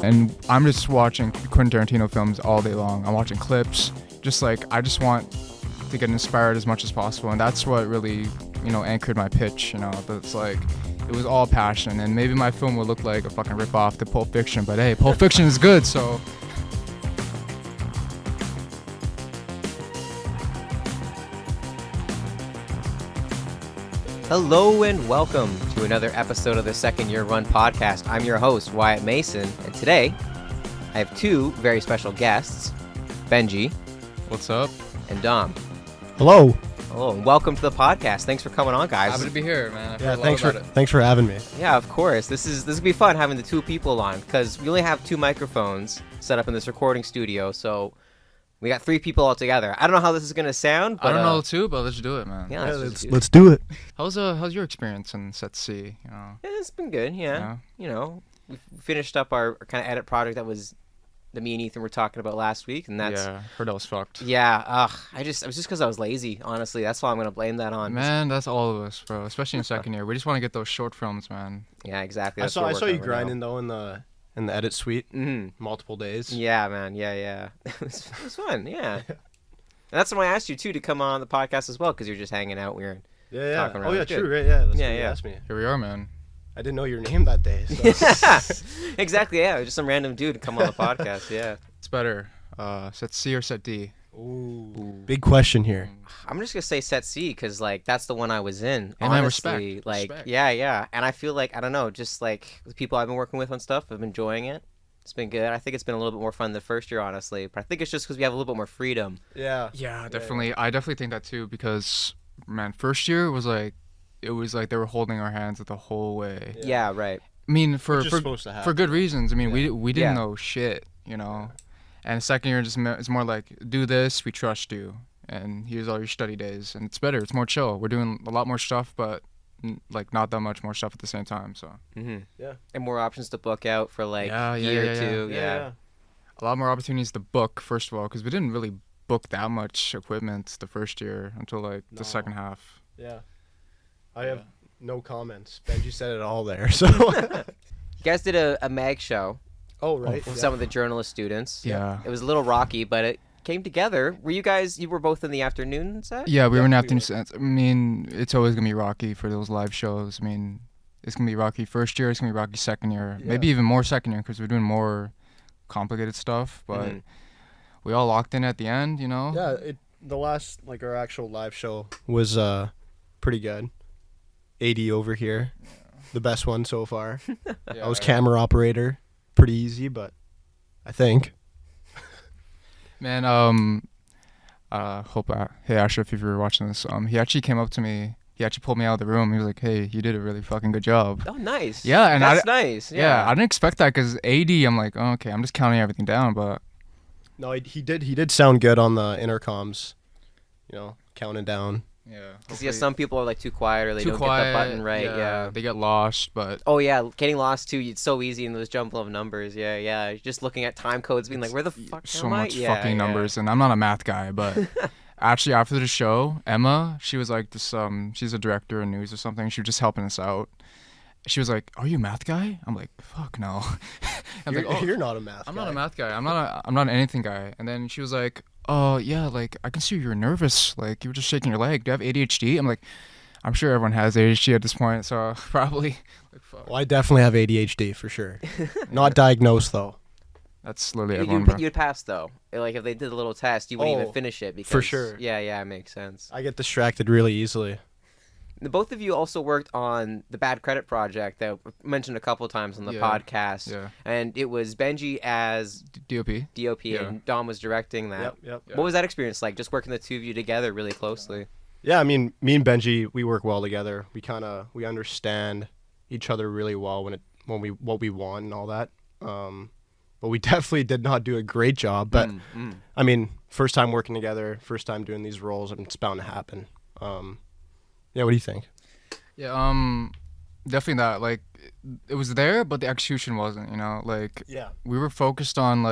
And I'm just watching Quentin Tarantino films all day long. I'm watching clips. Just like, I just want to get inspired as much as possible. And that's what really, anchored my pitch, But it's like, it was all passion. And maybe my film would look like a fucking rip-off to Pulp Fiction. But hey, Pulp Fiction is good, so... Hello and welcome to another episode of the Second Year Run podcast. I'm your host, Wyatt Mason, and today I have two very special guests, Benji. What's up? And Dom. Hello. Hello, and welcome to the podcast. Thanks for coming on, guys. Happy to be here, man. Thanks for having me. Yeah, of course. This is gonna be fun having the two people on because we only have two microphones set up in this recording studio, so we got three people all together. I don't know how this is gonna sound. But, I don't know too, but let's do it, man. Yeah, let's do it. How's your experience in Set C? Yeah, it's been good. Yeah. We finished up our kind of edit project that was that me and Ethan were talking about last week, and that's heard that was fucked. Yeah. It was just because I was lazy. Honestly, that's why I'm gonna blame that on. Man, that's all of us, bro. Especially in second year, we just want to get those short films, man. Yeah, exactly. I saw you grinding though in the edit suite multiple days. Yeah, man. Yeah. It was fun. Yeah. And that's when I asked you too to come on the podcast as well because you're just hanging out. We were talking around. Oh yeah, Good. true. Right. Yeah. That's yeah. what you asked me. Here we are, man. I didn't know your name that day. So. Yeah. Exactly. Yeah. Just some random dude to come on the podcast. Yeah. It's better. Set C or Set D? Ooh. Big question here. I'm just gonna say Set C because that's the one I was in. Hey, honestly, man, respect. Yeah. And I feel like I don't know, just like the people I've been working with on stuff, I've been enjoying it. It's been good. I think it's been a little bit more fun than the first year, honestly. But I think it's just because we have a little bit more freedom. Yeah. Yeah, definitely. Yeah. I definitely think that too because, man, first year was like, it was like they were holding our hands the whole way. Yeah, right. I mean, for good reasons. I mean, we didn't know shit, Yeah. And second year it's more like, do this, we trust you, and here's all your study days, and it's better. It's more chill. We're doing a lot more stuff, but like not that much more stuff at the same time. So. Yeah. And more options to book out for year or two. Yeah. A lot more opportunities to book, first of all, because we didn't really book that much equipment the first year until the second half. Yeah. I have no comments. Benji said it all there. So you guys did a mag show. Oh, right. With some of the journalist students. Yeah. It was a little rocky, but it came together. Were you guys? You were both in the afternoon set? Yeah, we were in afternoon sets. I mean, it's always gonna be rocky for those live shows. I mean, it's gonna be rocky first year. It's gonna be rocky second year. Yeah. Maybe even more second year because we're doing more complicated stuff. But we all locked in at the end, Yeah. The last our actual live show was pretty good. 80 over here, the best one so far. I was camera operator, pretty easy, but I think. Man, hey Ashraf, if you're watching this, he actually came up to me. He actually pulled me out of the room. He was like, "Hey, you did a really fucking good job." Oh, nice. Yeah, and that's nice. Yeah, I didn't expect that because 80. I'm like, oh, okay, I'm just counting everything down, but. No, he did sound good on the intercoms, counting down. Yeah. Because some people are too quiet or they don't get the button right. Yeah. They get lost, but. Oh yeah, getting lost too. It's so easy in those jumble of numbers. Yeah. Just looking at time codes, being like, where the fuck so am I? much fucking numbers, and I'm not a math guy, but actually after the show, Emma, she was like this. She's a director in news or something. She was just helping us out. She was like, "Are you a math guy?" I'm like, "Fuck no." You're not a math guy. I'm not a math guy. I'm not an anything guy. And then she was like, "Oh yeah, I can see you're nervous. You were just shaking your leg. Do you have ADHD?" I'm like, "I'm sure everyone has ADHD at this point, so probably." Fuck. Well, I definitely have ADHD for sure. Not diagnosed though. That's literally everyone, bro. You'd pass though. If they did a little test, you wouldn't even finish it because. For sure. Yeah, it makes sense. I get distracted really easily. Both of you also worked on the Bad Credit Project that we mentioned a couple times on the podcast. Yeah. And it was Benji as DOP, and Dom was directing that. Yep. What was that experience like, just working the two of you together really closely? Yeah, I mean, me and Benji, we work well together. We understand each other really well what we want and all that. But we definitely did not do a great job. But I mean, first time working together, first time doing these roles, it's bound to happen. Yeah, what do you think? Yeah, definitely that. It was there, but the execution wasn't, Yeah. We were focused on,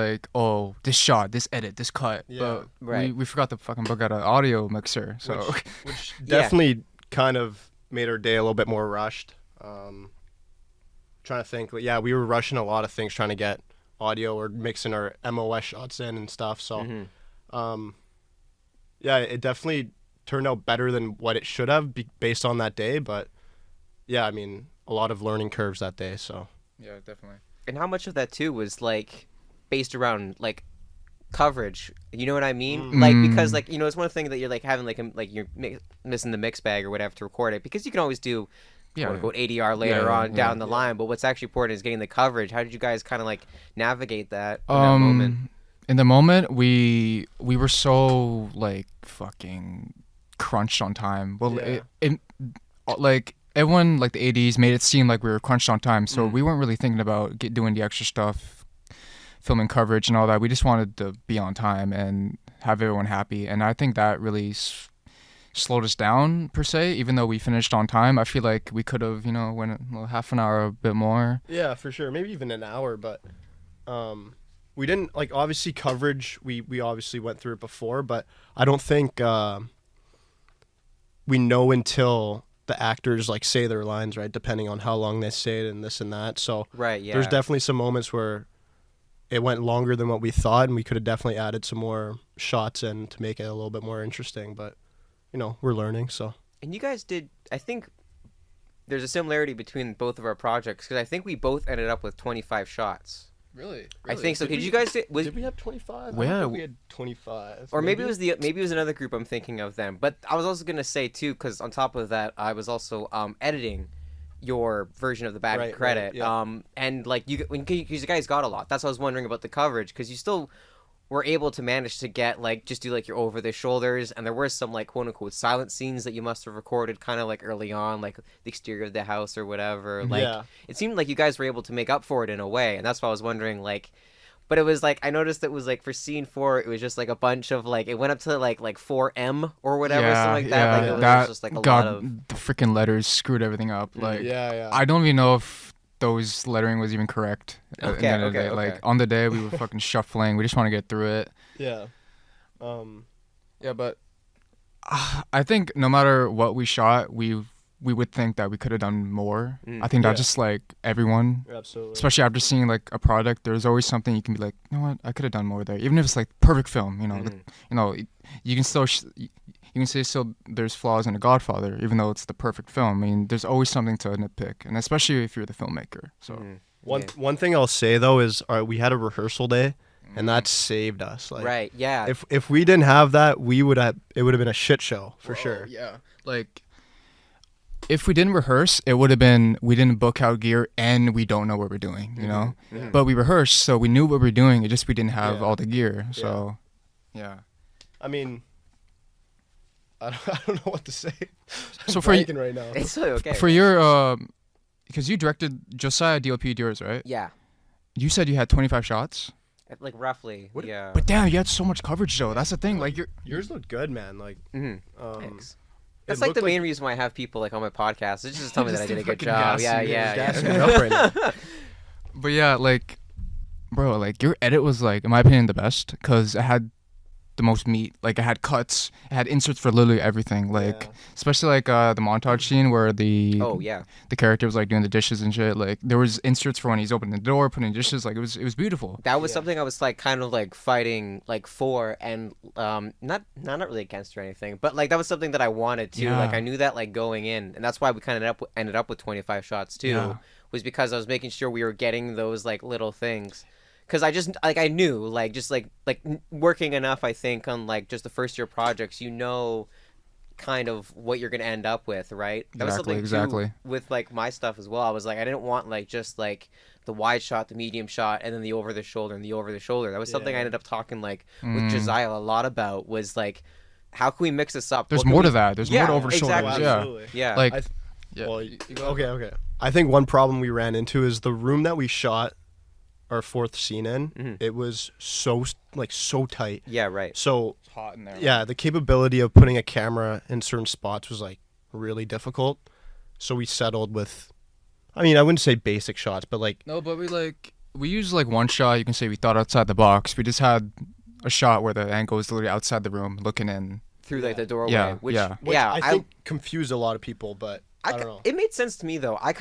this shot, this edit, this cut. Yeah. But we forgot to fucking book out an audio mixer, so. Which definitely kind of made our day a little bit more rushed. Trying to think. Yeah, we were rushing a lot of things, trying to get audio or mixing our MOS shots in and stuff. So, Mm-hmm. Yeah, it definitely turned out better than what it should have based on that day. But yeah, I mean, a lot of learning curves that day. So Yeah, definitely. And how much of that too was like based around like coverage? You know what I mean? Like because like it's one thing that you're like having like you're missing the mix bag or whatever to record it, because you can always do quote unquote ADR later on down the line. But what's actually important is getting the coverage. How did you guys kind of like navigate that in that moment? In the moment, we were so like fucking crunched on time. Well, it like everyone like the ADs made it seem like we were crunched on time, so we weren't really thinking about doing the extra stuff, filming coverage and all that. We just wanted to be on time and have everyone happy, and I think that really slowed us down per se. Even though we finished on time, I feel like we could have went half an hour, a bit more. yeah, for sure, maybe even an hour. But we didn't like, obviously coverage. We obviously went through it before, but I don't think we know until the actors like say their lines, right? Depending on how long they say it and this and that. So Right. Yeah. there's definitely some moments where it went longer than what we thought, and we could have definitely added some more shots in to make it a little bit more interesting. But we're learning. So And you guys did. I think there's a similarity between both of our projects, because I think we both ended up with 25 shots. Really? I think so. Did you guys did we have 25? Well, I yeah, don't think we had 25. or maybe it was another group I'm thinking of then. But I was also gonna say too, because on top of that, I was also editing your version of the back Right, credit. right, yeah. And like because you guys got a lot. That's what I was wondering about the coverage, because you still were able to manage to get like just do like your over the shoulders, and there were some like quote unquote silent scenes that you must have recorded kind of like early on, like the exterior of the house or whatever. Like Yeah. it seemed like you guys were able to make up for it in a way, and that's why I was wondering like. But it was like, I noticed it was like for scene 4, it was just like a bunch of like, it went up to like 4M or whatever, something like that. Like it was just like a lot of. The freaking letters screwed everything up. Like, yeah. I don't even know if those lettering was even correct. At the end of the day. Okay. Like on the day we were fucking shuffling. We just want to get through it. Yeah. Yeah, but I think no matter what we shot, we would think that we could have done more. I think that's just like everyone, Absolutely. especially after seeing like a product. There's always something you can be like, you know what, I could have done more there. Even if it's like perfect film, you can still you can say still there's flaws in The Godfather, even though it's the perfect film. I mean, there's always something to nitpick, and especially if you're the filmmaker. So One thing I'll say though is, we had a rehearsal day, and that saved us. Like, Right, yeah. If we didn't have that, it would have been a shit show for sure. Yeah, like. If we didn't rehearse, it would have been we didn't book out gear and we don't know what we're doing, you know? Mm-hmm. But we rehearsed, so we knew what we were doing. It just we didn't have all the gear. So, yeah. I mean, I don't know what to say. So I'm for blanking right now. It's totally okay. For your, because you directed Josiah DLP'd yours, right? Yeah, You said you had 25 shots. like roughly, yeah. But damn, you had so much coverage though. That's the thing. Like Yours looked good, man. Like, Thanks. That's like the main reason why I have people like on my podcast. It's just to tell me that I did a good job. gas Yeah. gassing it up right now. But yeah, like, bro, like your edit was like, in my opinion, the best because it had the most meat. Like it had cuts, it had inserts for literally everything. Like especially like the montage scene where the the character was like doing the dishes and shit. Like there was inserts for when he's opening the door, putting dishes. Like it was beautiful. That was something I was like kind of like fighting like for, and not really against or anything, but like that was something that I wanted to. Like I knew that like going in, and that's why we kind of ended up with 25 shots too. Was because I was making sure we were getting those like little things. Because I just like I knew like just like working enough, I think, on like just the first year projects, kind of what you're gonna end up with, right? That was something too with like my stuff as well. I was like, I didn't want like just like the wide shot, the medium shot, and then the over the shoulder and the over the shoulder. That was something I ended up talking like with Josiah a lot about. Was like, how can we mix this up? There's more to that. There's more to over shoulders. Exactly. Yeah. Like well, okay. I think one problem we ran into is the room that we shot our fourth scene in. It was so tight. Yeah, right. So it's hot in there. Yeah, the capability of putting a camera in certain spots was like really difficult. So we settled with, I mean, I wouldn't say basic shots, but like but we used like one shot. You can say we thought outside the box. We just had a shot where the angle is literally outside the room, looking in through like the doorway. Which I think confused a lot of people, but. I don't know. It made sense to me though. I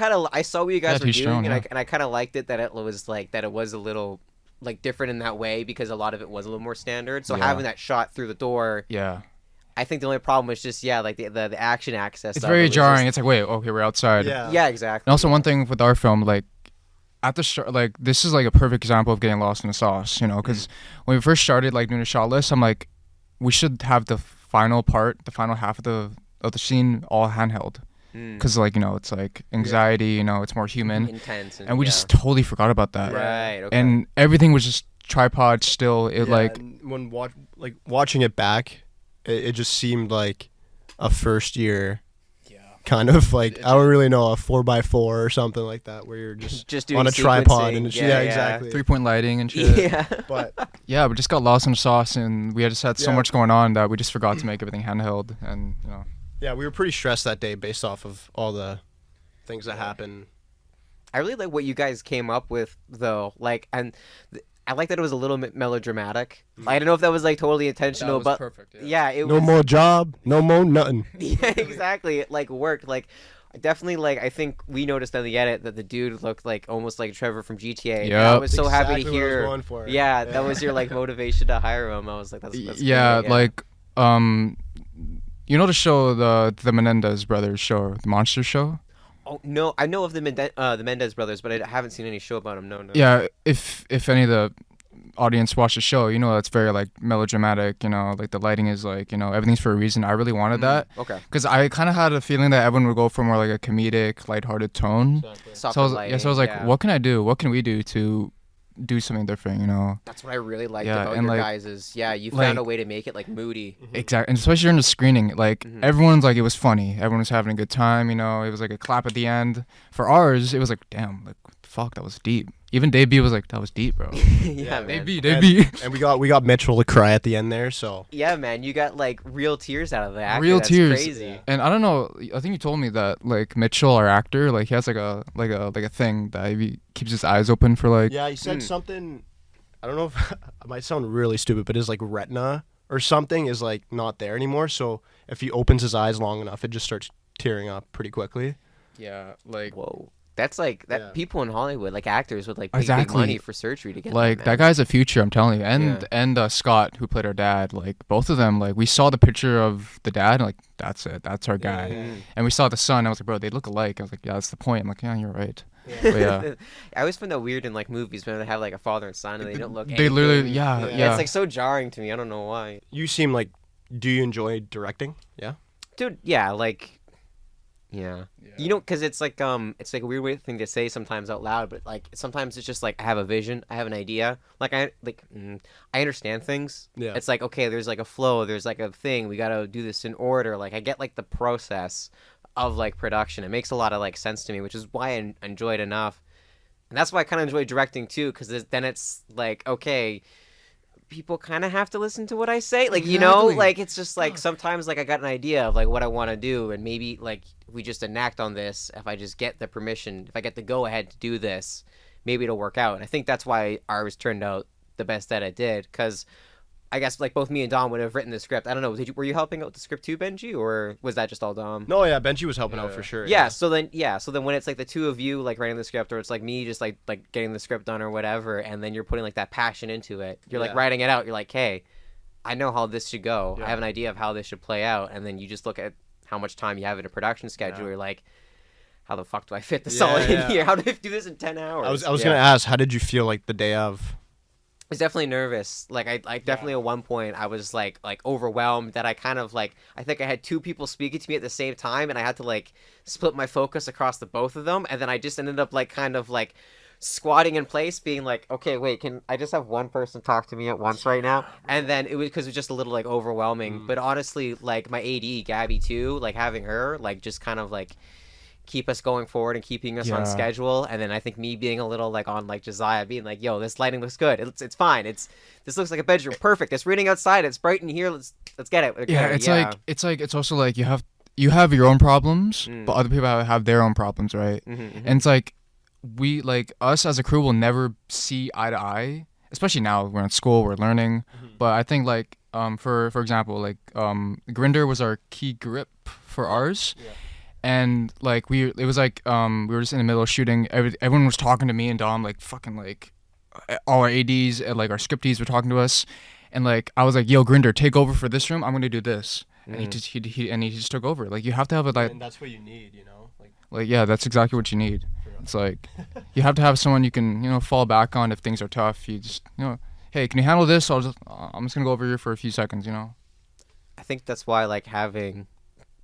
saw what you guys were doing, and I kind of liked it that it was like that. It was a little like different in that way because a lot of it was a little more standard. So Yeah. having that shot through the door, Yeah. I think the only problem was just like the action access. It's of very it was jarring. just- It's like, wait, okay, we're outside. yeah, exactly. And also one thing with our film, like at the start, like this is like a perfect example of getting lost in the sauce, you know, because when we first started like doing a shot list, I'm like, we should have the final half of the scene all handheld, because like, you know, it's like anxiety, you know, it's more human, intense, and we just totally forgot about that. right. Okay. And everything was just tripod still. It like and when watching it back, it just seemed like a first year kind of like, I don't really know, a 4x4 or something like that, where you're just doing on a tripod sequencing. and Yeah. exactly. 3-point lighting and shit. yeah. But Yeah, we just got lost in the sauce, and we just had so Yeah. much going on that we just forgot to make everything handheld, and you know. yeah, we were pretty stressed that day based off of all the things that happened. I really like what you guys came up with, though. Like, and I like that it was a little bit melodramatic. I don't know if that was like totally intentional, but perfect. yeah, it No was. more job, no more nothing. Yeah, exactly. It like worked. Like, definitely. Like, I think we noticed on the edit that the dude looked like almost like Trevor from GTA. And I Yep. was so happy to Exactly what I was hear. going for. Yeah, that was your like motivation to hire him. I was like, that's Yeah, great, like you know the show, the Menendez brothers show, the monster show. Oh no, I know of the Mendez brothers, but I haven't seen any show about them. No. Yeah, if any of the audience watched the show, you know it's very like melodramatic. You know, like the lighting is like, you know, everything's for a reason. I really wanted that Okay. because I kind of had a feeling that everyone would go for more like a comedic, lighthearted tone. Softer So I was, lighting, so I was like, yeah. what can I do? What can we do to do something different? You know. That's what I really liked Yeah, about and, your like- guys is you like- found a way to make it like moody. Exactly, and especially during the screening, like everyone's like, it was funny. Everyone was having a good time. You know, it was like a clap at the end. For ours, it was like, damn, like fuck, that was deep. Even Dave B was like, that was deep, bro. Yeah, man. Dave B. And we got Mitchell to cry at the end there, so Yeah, man, you got like real tears out of the actor. Real That's tears. Crazy. And I don't know. I think you told me that like Mitchell, our actor, like he has like a thing that he keeps his eyes open for like. yeah, he said something. I don't know if it might sound really stupid, but his like retina or something is like not there anymore. So if he opens his eyes long enough, it just starts tearing up pretty quickly. Yeah, like Whoa. That's like that. Yeah. People in Hollywood, like actors, would like pay big Exactly. money for surgery to get like that man. guy's a future. I'm telling you. And Yeah. Scott, who played our dad, like both of them, like we saw the picture of the dad, and like that's it, that's our guy. And we saw the son. I was like, bro, they look alike. I was like, yeah, that's the point. I'm like, yeah, you're right. But yeah. I always find that weird in like movies when they have like a father and son and they don't look. They literally, anything. yeah, Yeah. yeah. It's like so jarring to me. I don't know why. You seem like, do you enjoy directing? Yeah. Dude, yeah, like, yeah. You know, because it's like a weird thing to say sometimes out loud, but like sometimes it's just like I have a vision, I have an idea, like I understand things. Yeah. It's like, okay, there's like a flow, there's like a thing, we gotta do this in order. Like I get like the process of like production. It makes a lot of like sense to me, which is why I enjoy it enough, and that's why I kind of enjoy directing too, because then it's like, okay, people kind of have to listen to what I say. Like, you know, Exactly. like it's just like sometimes like I got an idea of like what I want to do, and maybe like if we just enact on this, if I just get the permission, if I get the go ahead to do this, maybe it'll work out. And I think that's why ours turned out the best that it did, because I guess like both me and Dom would have written the script. I don't know, were you helping out with the script too, Benji, or was that just all Dom? No, yeah, Benji was helping out for sure. Yeah, so then when it's like the two of you like writing the script, or it's like me just like getting the script done or whatever, and then you're putting like that passion into it. You're like Yeah. writing it out. You're like, hey, I know how this should go. Yeah. I have an idea of how this should play out, and then you just look at how much time you have in a production schedule. Yeah. You're like, how the fuck do I fit this Yeah, all in yeah. here? How do I do this in 10 hours? I was Yeah. gonna ask, how did you feel like the day of? I was definitely nervous. Like I definitely at one point I was like overwhelmed that I kind of like, I think I had two people speaking to me at the same time, and I had to like split my focus across the both of them, and then I just ended up like kind of like squatting in place, being like, okay, wait, can I just have one person talk to me at once right now? And then it was because it was just a little like overwhelming. But honestly, like my AD Gabby too, like having her like just kind of like keep us going forward and keeping us on Yeah. schedule. And then I think me being a little like on like Josiah being like, yo, this lighting looks good, it's fine, this looks like a bedroom, perfect, it's reading outside, it's bright in here, let's get it. Okay, Yeah, it's also like you have your own problems, but other people have their own problems, right? And it's like we, like us as a crew, will never see eye to eye, especially now we're in school, we're learning. But I think like for example, like Grinder was our key grip for ours. And like it was like we were just in the middle of shooting. Everyone was talking to me and Dom like fucking like all our ads and like our scripties were talking to us, and like I was like, yo, Grinder, take over for this room, I'm gonna do this. And he just took over. Like you have to have a and that's what you need, you know, like yeah, that's exactly what you need. It's like you have to have someone you can, you know, fall back on if things are tough. You just, you know, hey, can you handle this? I'm just gonna go over here for a few seconds, you know. I think that's why like having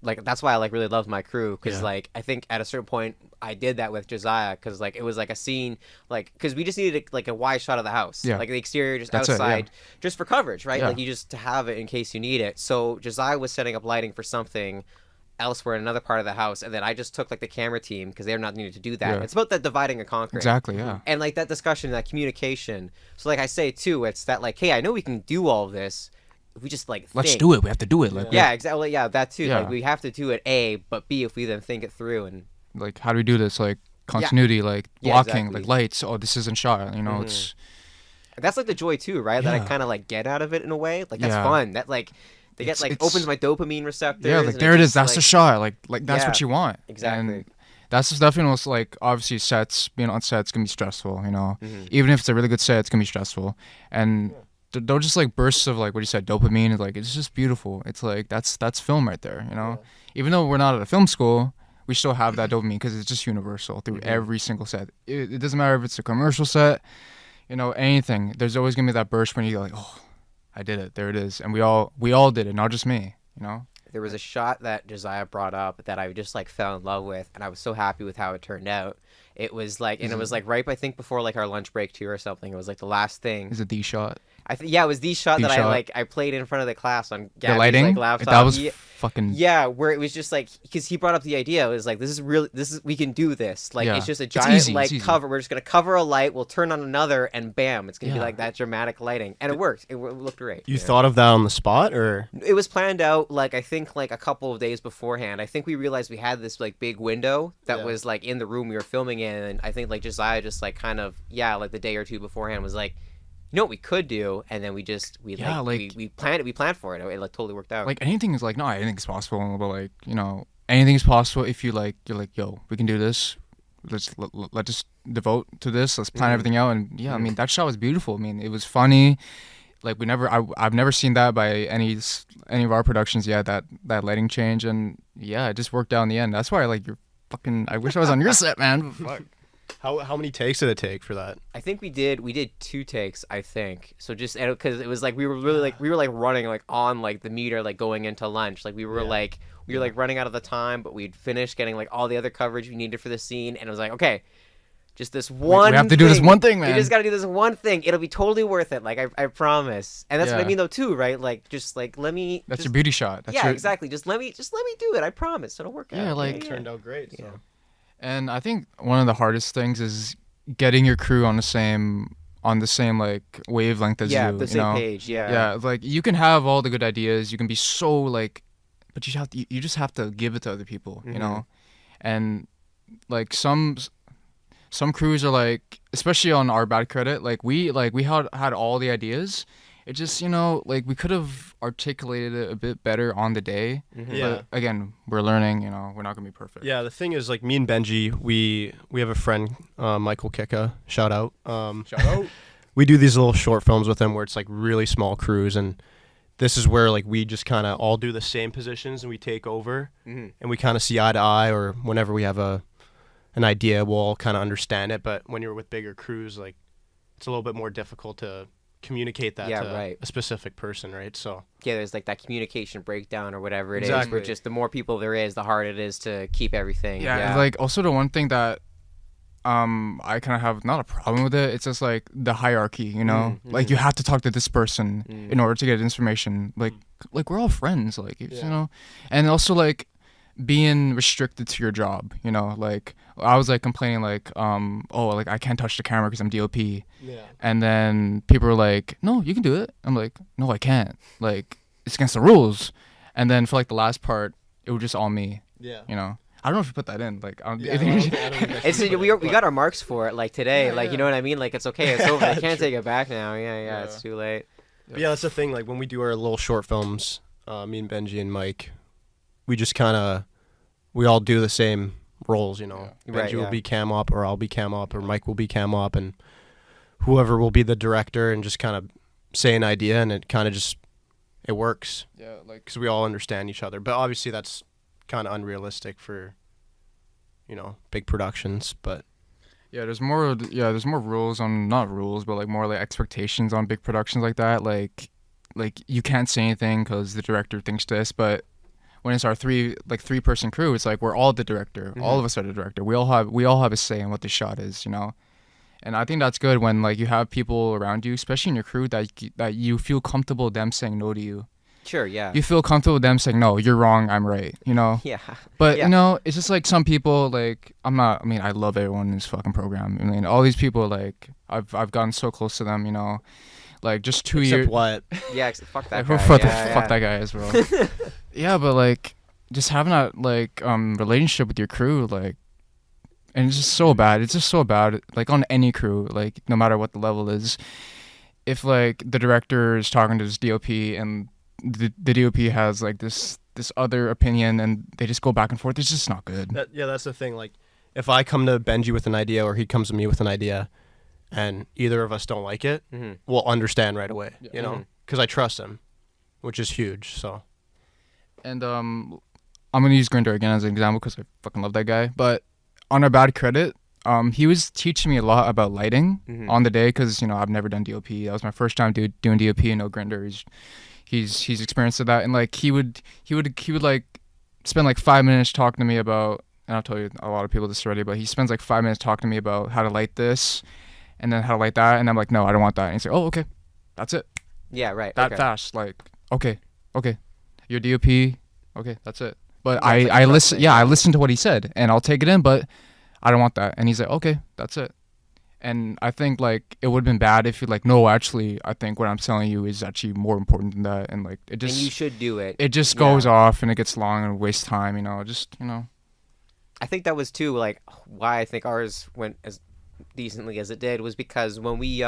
that's why I like really loved my crew, because like I think at a certain point I did that with Josiah, because like it was like a scene, like because we just needed like a wide shot of the house, like the exterior, just that's outside, just for coverage, right? Like you just to have it in case you need it. So Josiah was setting up lighting for something elsewhere in another part of the house, and then I just took like the camera team, because they're not needed to do that. It's about that dividing and conquering, exactly, yeah, and like that discussion, that communication. So like I say too, it's that like, hey, I know we can do all of this. We just like let's do it. We have to do it. Like exactly. Yeah, that too. Like we have to do it. A, but B, if we then think it through and like, how do we do this? Like continuity, like blocking, like lights. Oh, this isn't shot. You know, it's that's like the joy too, right? That I kind of like get out of it in a way. Like that's fun. That like they get like opens my dopamine receptors. Yeah, like there it is. That's the shot. Like that's what you want. Exactly. And that's definitely what's like. Obviously, being on sets can be stressful. You know, even if it's a really good set, it's gonna be stressful. And they're just like bursts of like what you said, dopamine. Like it's just beautiful. It's like that's film right there. You know, even though we're not at a film school, we still have that dopamine because it's just universal through every single set. It doesn't matter if it's a commercial set, you know, anything. There's always gonna be that burst when you're like, oh, I did it. There it is. And we all did it, not just me. You know. There was a shot that Josiah brought up that I just like fell in love with, and I was so happy with how it turned out. It was like, and it was like right, I think before like our lunch break too or something. It was like the last thing. Is it the shot? It was the shot I played in front of the class on Gabby's, the lighting, like, laptop. That was fucking where it was just like, because he brought up the idea. It was like, we can do this. Like it's just a giant cover. We're just gonna cover a light. We'll turn on another, and bam, it's gonna be like that dramatic lighting, and it worked. It looked great. You thought of that on the spot, or it was planned out? Like I think like a couple of days beforehand. I think we realized we had this like big window that was like in the room we were filming in, and I think like Josiah just like kind of like the day or two beforehand was like, you know what we could do, and then we planned for it. It like totally worked out. Like anything is like, no, anything's possible, but like, you know, anything's possible if you're like, yo, we can do this. Let's just devote to this. Let's plan everything out. And I mean, that shot was beautiful. I mean, it was funny. Like I've never seen that by any of our productions yet. That lighting change, and it just worked out in the end. That's why I wish I was on your set, man. Fuck. How many takes did it take for that? I think we did 2 takes, I think. So just because it was like we were really running like on like the meter, like going into lunch. Like we were like running out of the time, but we'd finished getting like all the other coverage we needed for the scene, and it was like, okay, just this one. We have to do this one thing, man. We just got to do this one thing. It'll be totally worth it. Like I promise. And that's what I mean though too, right? Like just like let me. That's your beauty shot. Exactly. Just let me do it. I promise it'll work out. Yeah, like it turned out great. So. And I think one of the hardest things is getting your crew on the same like wavelength as you. Yeah, the same page. Yeah, like you can have all the good ideas. You can be so like, but you just have to give it to other people, you know. And like some crews are like, especially on our bad credit, like we had all the ideas. It just, you know, like we could have articulated it a bit better on the day. But again, we're learning, you know, we're not going to be perfect. Yeah, the thing is, like me and Benji, we have a friend, Michael Kika, shout out. Shout out. We do these little short films with him where it's like really small crews, and this is where like we just kind of all do the same positions and we take over, and we kind of see eye to eye, or whenever we have an idea, we'll all kind of understand it. But when you're with bigger crews, like it's a little bit more difficult to communicate that to a specific person, right? So there's like that communication breakdown or whatever it is, where just the more people there is, the harder it is to keep everything. Like also the one thing that I kind of have not a problem with it, it's just like the hierarchy, you know, like you have to talk to this person in order to get information. Like we're all friends, like you know. And also like being restricted to your job, you know, like I was like complaining like like I can't touch the camera because I'm DOP, and then people were like, no, you can do it. I'm like, no, I can't, like it's against the rules. And then for like the last part, it was just all me, you know. I don't know if you put that in, like we got our marks for it like today, like you know what I mean, like it's okay, it's over. I can't take it back now. It's too late. That's the thing, like when we do our little short films, me and Benji and Mike, we just we all do the same roles, you know. Benji will be cam op, or I'll be cam op, or Mike will be cam op, and whoever will be the director and just kind of say an idea, and it kind of just it works. Yeah, like Because we all understand each other. But obviously that's kind of unrealistic for, big productions. But there's more rules on, not rules, but like more like expectations on big productions like that. Like you can't say anything because the director thinks this, but when it's our three-person crew, it's like we're all the director. Mm-hmm. All of us are the director. We all have a say in what the shot is, And I think that's good when like you have people around you, especially in your crew, that you feel comfortable them saying no to you. Sure, yeah. You feel comfortable them saying no, you're wrong, I'm right. Yeah. But Yeah. it's just like some people like I love everyone in this fucking program. I mean, all these people like I've gotten so close to them. Like just 2 years. except what? Yeah, fuck that Like, guy. fuck Yeah. that guy as well. Yeah, but like just having that like relationship with your crew, like, and it's just so bad. It's just so bad. Like on any crew, like no matter what the level is, if like the director is talking to his DOP and the DOP has like this other opinion and they just go back and forth, it's just not good. That's the thing. Like, if I come to Benji with an idea or he comes to me with an idea, and either of us don't like it, Mm-hmm. we'll understand right away. Mhm. Because I trust him, which is huge. So. And I'm gonna use Grinder again as an example because I fucking love that guy. But on a bad credit, he was teaching me a lot about lighting Mhm. on the day because I've never done DOP. That was my first time doing DOP. And no Grinder. He's experienced with that, and like he would like spend like 5 minutes talking to me about, and I'll tell you a lot of people this already, but he spends like 5 minutes talking to me about how to light this, and then how to light that, and I'm like, no, I don't want that. And he's like, oh, okay, that's it. Yeah, right. That okay. fast, like, okay, your DOP, okay, that's it. But Yeah, it's like I trust listen, thing. yeah, I listened to what he said, and I'll take it in, but I don't want that. And he's like, okay, that's it. And I think like it would have been bad if you're like, no, actually, I think what I'm telling you is actually more important than that, and like it just And you should do it. it just Yeah. goes off and it gets long and wastes time. I think that was too like why I think ours went as decently as it did was because when we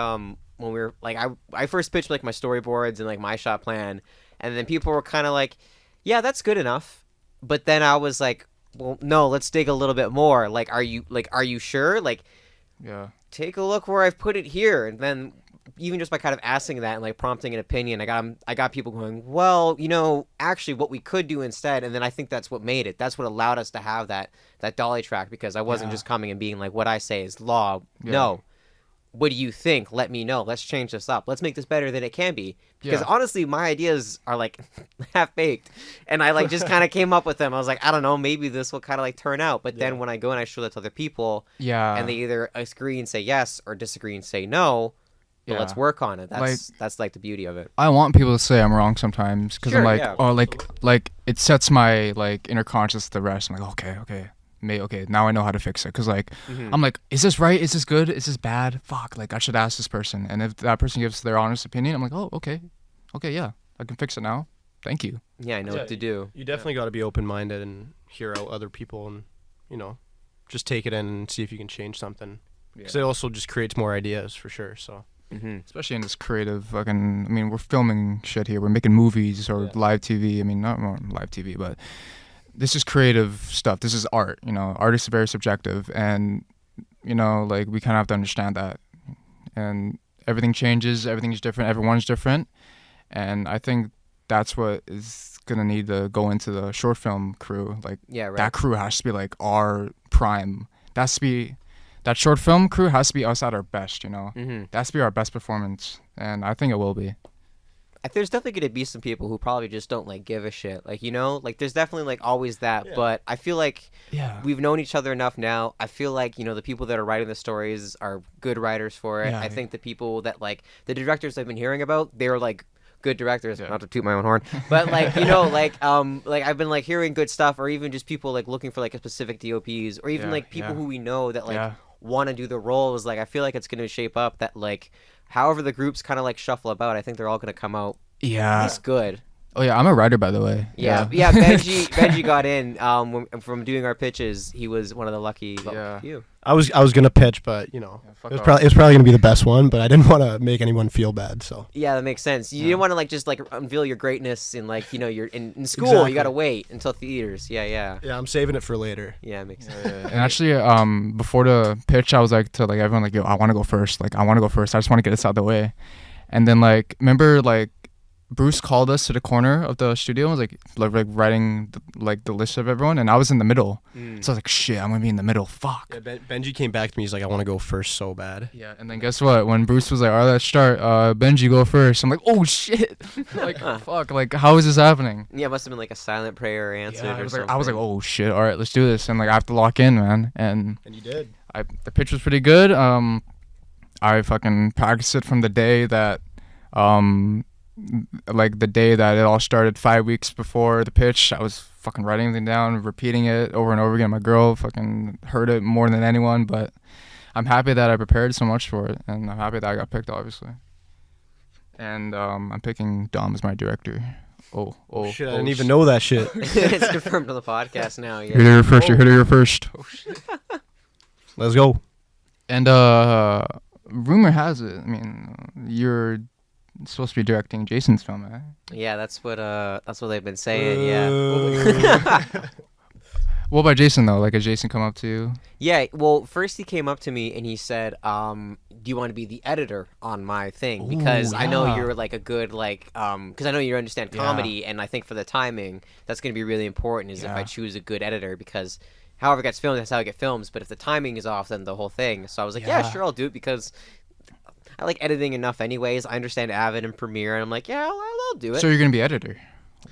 were like I first pitched like my storyboards and like my shot plan, and then people were kind of like, yeah, that's good enough. But then I was like, well, no, let's dig a little bit more. Like, are you sure? Like, Yeah. take a look where I've put it here. And then even just by kind of asking that and like prompting an opinion, I got people going, well, actually what we could do instead. And then I think that's what made it. That's what allowed us to have that dolly track, because I wasn't Yeah. just coming and being like, what I say is law. Yeah. No. What do you think? Let me know. Let's change this up. Let's make this better than it can be. Because Yeah. honestly, my ideas are like half baked, and I like just kind of came up with them. I was like, I don't know, maybe this will kind of like turn out. But then when I go and I show that to other people, Yeah. and they either agree and say yes or disagree and say no, but Yeah. let's work on it. That's like the beauty of it. I want people to say I'm wrong sometimes because Sure, I'm like, yeah. oh, like it sets my like inner conscious to rest. I'm like, okay, now I know how to fix it. Cause like Mhm. I'm like, is this right? Is this good? Is this bad? Fuck, like I should ask this person. And if that person gives their honest opinion, I'm like, oh, okay, yeah, I can fix it now. Thank you. Yeah, I know what to do. You definitely got to be open-minded and hear out other people, and just take it in and see if you can change something. Because it also just creates more ideas for sure. So Mm-hmm. Especially in this creative fucking. I mean, we're filming shit here. We're making movies or Yeah. live TV. I mean, not live TV, but this is creative stuff. This is art. Art is very subjective, and like we kind of have to understand that. And everything changes. Everything's different. Everyone's different, and I think that's what is gonna need to go into the short film crew. Like Yeah, right. that crew has to be like our prime. That short film crew has to be us at our best. Mm-hmm. That has to be our best performance, and I think it will be. There's definitely going to be some people who probably just don't like give a shit. Like, like there's definitely like always that. Yeah. But I feel like Yeah. we've known each other enough now. I feel like, the people that are writing the stories are good writers for it. Yeah. I think the people that like the directors I've been hearing about, they're like good directors, Yeah. not to toot my own horn, but like, like I've been like hearing good stuff, or even just people like looking for like a specific DOPs, or even Yeah, like people yeah. who we know that like Yeah. want to do the roles. Like, I feel like it's going to shape up that like, however the groups kind of like shuffle about, I think they're all going to come out Yeah. it's good. Oh yeah, I'm a writer, by the way. Yeah. Benji got in from doing our pitches. He was one of the lucky few. I was gonna pitch, but Yeah, it was probably gonna be the best one, but I didn't want to make anyone feel bad. So Yeah, that makes sense. You didn't want to just unveil your greatness in you're in school. Exactly. You gotta wait until theaters. Yeah. yeah, I'm saving it for later. Yeah, it makes sense. And actually, before the pitch, I was like to everyone yo, I want to go first. I want to go first. I just want to get this out of the way. And then remember Bruce called us to the corner of the studio and was like writing the list of everyone, and I was in the middle. So I was like, shit, I'm gonna be in the middle. Fuck. Yeah, Benji came back to me. He's like, I want to go first so bad. Yeah, and then guess what? When Bruce was like, all right, let's start. Benji, go first. I'm like, oh shit. Fuck. How is this happening? Yeah, it must have been a silent prayer answered or something. I was like, oh shit. All right, let's do this. And I have to lock in, man. And you did. The pitch was pretty good. I fucking practiced it from the day that the day that it all started 5 weeks before the pitch. I was fucking writing everything down, repeating it over and over again. My girl fucking heard it more than anyone, but I'm happy that I prepared so much for it, and I'm happy that I got picked, obviously. And I'm picking Dom as my director. Oh shit, I didn't even know that shit. It's confirmed on the podcast now. Yeah. You heard it here first. Oh shit. Let's go. And rumor has it, you're supposed to be directing Jason's film, eh? Yeah, that's what they've been saying. Yeah. What about Jason though? Has Jason come up to you? Yeah. Well, first he came up to me and he said, "Do you want to be the editor on my thing? Because I know you're a good because I know you understand comedy, and I think for the timing that's going to be really important. Is if I choose a good editor, because however it gets filmed, that's how it gets filmed. But if the timing is off, then the whole thing. So I was like, yeah sure, I'll do it because I like editing enough anyways. I understand Avid and Premiere, and I'm like, yeah, I'll do it. So you're gonna be editor?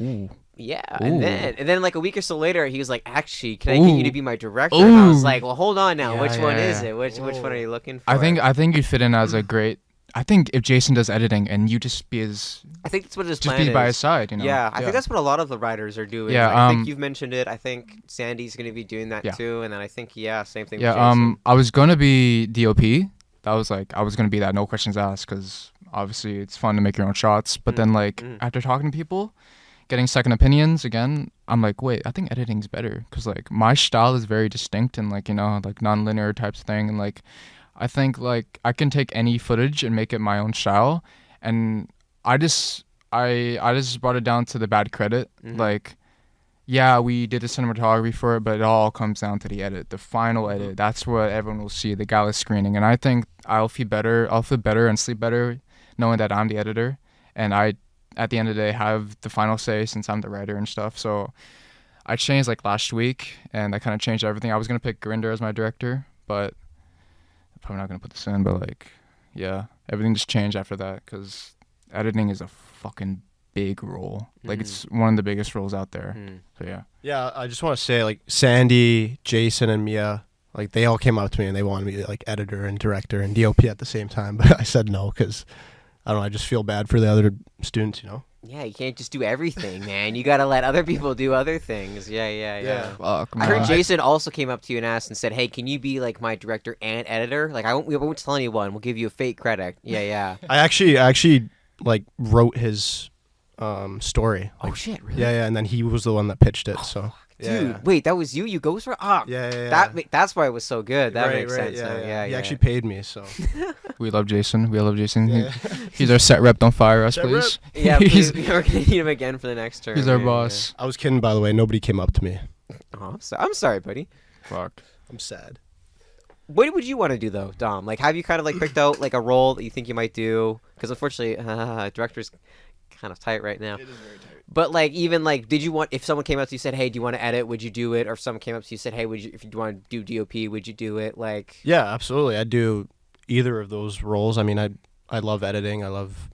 Ooh. Yeah, Ooh. and then a week or so later, he was like, actually, can I get you to be my director? And I was like, well, hold on now. Which one is it? Which one are you looking for? I think you'd fit in as a great. I think if Jason does editing and you just be his. I think that's what his just plan be is. by his side, Yeah, I think that's what a lot of the writers are doing. Yeah, I think you've mentioned it. I think Sandy's gonna be doing that too, and then I think same thing. Yeah, with Jason. I was gonna be DOP. That was I was gonna be that, no questions asked, because obviously it's fun to make your own shots. But then after talking to people, getting second opinions again, I'm like, wait, I think editing's better, because my style is very distinct and non-linear types of thing, and I think I can take any footage and make it my own style, and I just brought it down to the bad credit. Yeah, we did the cinematography for it, but it all comes down to the edit, the final edit. That's what everyone will see, the gala screening. And I think I'll feel better and sleep better knowing that I'm the editor, and I, at the end of the day, have the final say since I'm the writer and stuff. So I changed last week, and I kind of changed everything. I was gonna pick Grinder as my director, but I'm probably not gonna put this in. But yeah, everything just changed after that, because editing is a fucking big role. It's one of the biggest roles out there. So yeah, I just want to say Sandy, Jason, and Mia, they all came up to me and they wanted me to editor and director and DOP at the same time, but I said no, because I don't know, I just feel bad for the other students, Yeah, you can't just do everything, man. You gotta let other people do other things. Yeah. Fuck, I heard Jason also came up to you and asked and said, "Hey, can you be my director and editor? We won't tell anyone. We'll give you a fake credit." Yeah. I actually wrote his story. Oh shit, really? Yeah, and then he was the one that pitched it. So dude, wait, that was you? You ghostwrote? Yeah. That's why it was so good. That makes sense. Yeah. He actually paid me, so. We love Jason. Yeah. He's our set rep. Don't fire us, please. Yeah, please, we're gonna need him again for the next term. He's our boss. I was kidding, by the way. Nobody came up to me. Oh, I'm sorry, buddy. Fuck. I'm sad. What would you want to do though, Dom? Have you kind of picked out a role that you think you might do? Because unfortunately, director's kind of tight right now. It is very tight. But even did you want, if someone came up to you and said, "Hey, do you want to edit?" Would you do it? Or if someone came up to you and said, "Hey, if you want to do DOP, would you do it?" Yeah, absolutely. I'd do either of those roles. I love editing. I love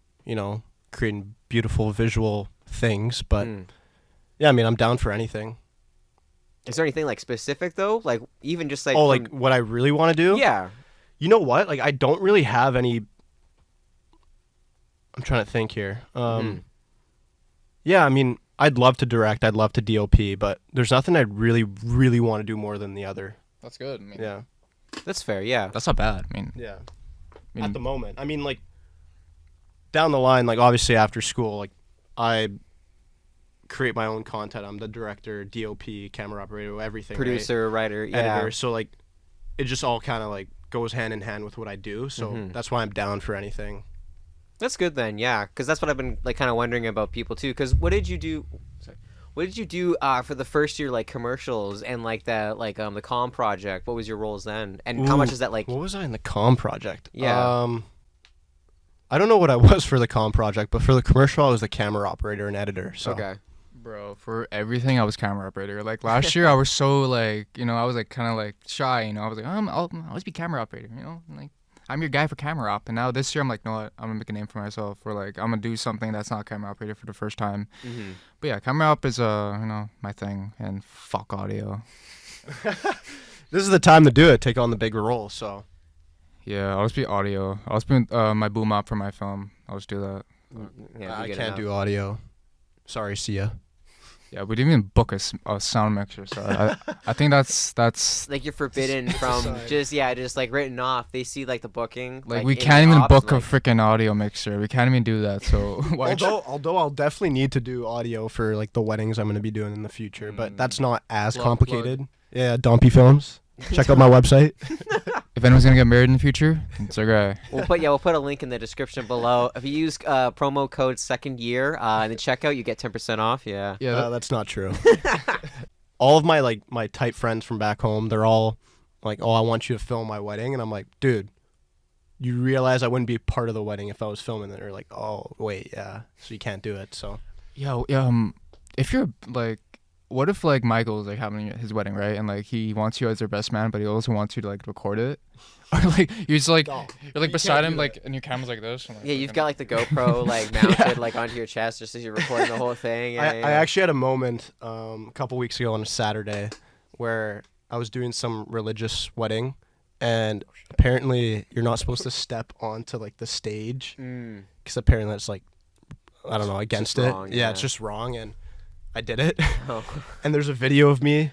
creating beautiful visual things. But yeah, I'm down for anything. Is there anything specific though? Even just what I really want to do? Yeah. You know what? I don't really have any. I'm trying to think here. Yeah, I'd love to direct. I'd love to DOP, but there's nothing I'd really, really want to do more than the other. That's good. Yeah. That's fair. Yeah. That's not bad. Yeah. At the moment, down the line, obviously after school, I create my own content. I'm the director, DOP, camera operator, everything. Producer, writer, editor. So like, it just all kind of like goes hand in hand with what I do. So that's why I'm down for anything. That's good then, yeah. Because that's what I've been like kind of wondering about people too. Because what did you do? Sorry. What did you do for the first year, like commercials and like the comm project? What was your roles then? And how much is that like? What was I in the comm project? Yeah. I don't know what I was for the comm project, but for the commercial, I was the camera operator and editor. So. Okay. Bro, for everything I was camera operator. Like last year, I was so like, I was like kind of like shy. I was like, I'll always be camera operator. Like I'm your guy for camera op. And now this year, I'm like, no, what? I'm gonna make a name for myself. For like, I'm gonna do something that's not camera operator for the first time. But yeah, camera op is my thing. And fuck audio. This is the time to do it. Take on the bigger role. So. Yeah, I'll just be audio. I'll just be my boom op for my film. I'll just do that. Yeah, I can't do audio. Sorry, see ya. Yeah, we didn't even book a sound mixer, so I think that's like you're forbidden from just like written off. They see like the booking. Like we can't even book a freaking audio mixer. We can't even do that. So although I'll definitely need to do audio for like the weddings I'm gonna be doing in the future, but that's not as complicated. Yeah, Dompy Films. Check out my website. If anyone's gonna get married in the future, it's our guy. We'll put a link in the description below. If you use promo code second year in the checkout, you get 10% off. Yeah. Yeah. That's not true. All of my tight friends from back home, they're all like, "Oh, I want you to film my wedding," and I'm like, "Dude, you realize I wouldn't be part of the wedding if I was filming it?" They're like, "Oh, wait, yeah, so you can't do it." So. Yeah. If you're like. What if like Michael's like having his wedding, right? And like he wants you as their best man, but he also wants you to like record it, or like you're just like you're like beside him, like and your camera's like this. And, like, yeah, you've got like the GoPro like mounted like onto your chest just as you're recording the whole thing. I actually had a moment a couple weeks ago on a Saturday where I was doing some religious wedding, and apparently you're not supposed to step onto like the stage because apparently that's like I don't know against it. Wrong, yeah, it's just wrong and. I did it, oh. And there's a video of me.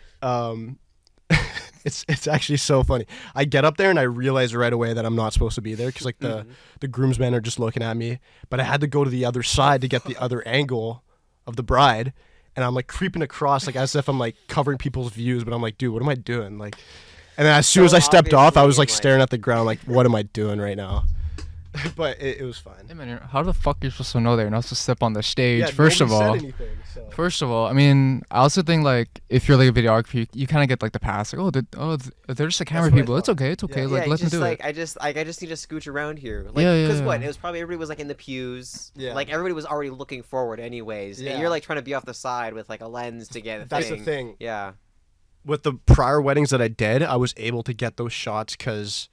It's actually so funny. I get up there and I realize right away that I'm not supposed to be there because like the groomsmen are just looking at me. But I had to go to the other side to get the other angle of the bride, and I'm like creeping across like as if I'm like covering people's views. But I'm like, dude, what am I doing? Like, and then as soon as I stepped off, I was like staring at the ground, like, what am I doing right now? But it was fine. Hey man, how the fuck are you supposed to know that you're not supposed to step on the stage? Yeah, First of all, I mean, I also think like if you're like a videographer, you kind of get like the pass. Like, they're just like camera people. It's okay. Yeah. Like let them do it. I just need to scooch around here. Like, Because what? It was probably everybody was like in the pews. Yeah. Like everybody was already looking forward, anyways. Yeah. And you're like trying to be off the side with like a lens to get. That's the thing. Yeah. With the prior weddings that I did, I was able to get those shots because,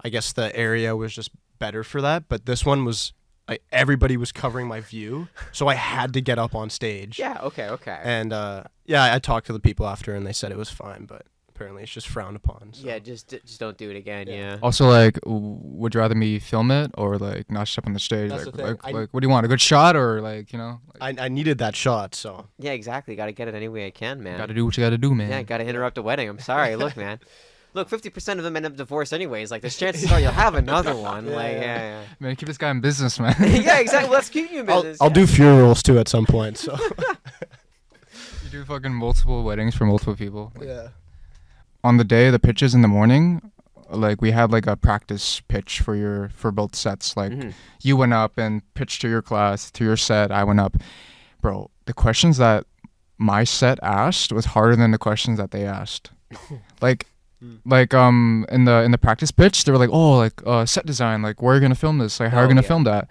I guess the area was just better for that, but this one was like everybody was covering my view, so I had to get up on stage. Yeah, okay. And I talked to the people after and they said it was fine, but apparently it's just frowned upon. So. Yeah, just don't do it again. Yeah. Also, like, would you rather me film it or like not step on the stage? That's like, the thing. Like, what do you want? A good shot or like I needed that shot, so. Yeah, exactly. Got to get it any way I can, man. Gotta do what you gotta do, man. Yeah, gotta interrupt a wedding. I'm sorry. Look, man. Look, 50% of them end up divorced anyways. Like, there's chances are you'll have another one. Yeah. Man, keep this guy in business, man. Yeah, exactly. Let's keep you in business. I'll do funerals too at some point. So. You do fucking multiple weddings for multiple people. Yeah. On the day of the pitches in the morning, like we had like a practice pitch for both sets. Like you went up and pitched to your class, to your set. I went up. Bro, the questions that my set asked was harder than the questions that they asked. Like in the practice pitch they were like, oh, like set design, like where are you gonna film this, like how are you gonna film that,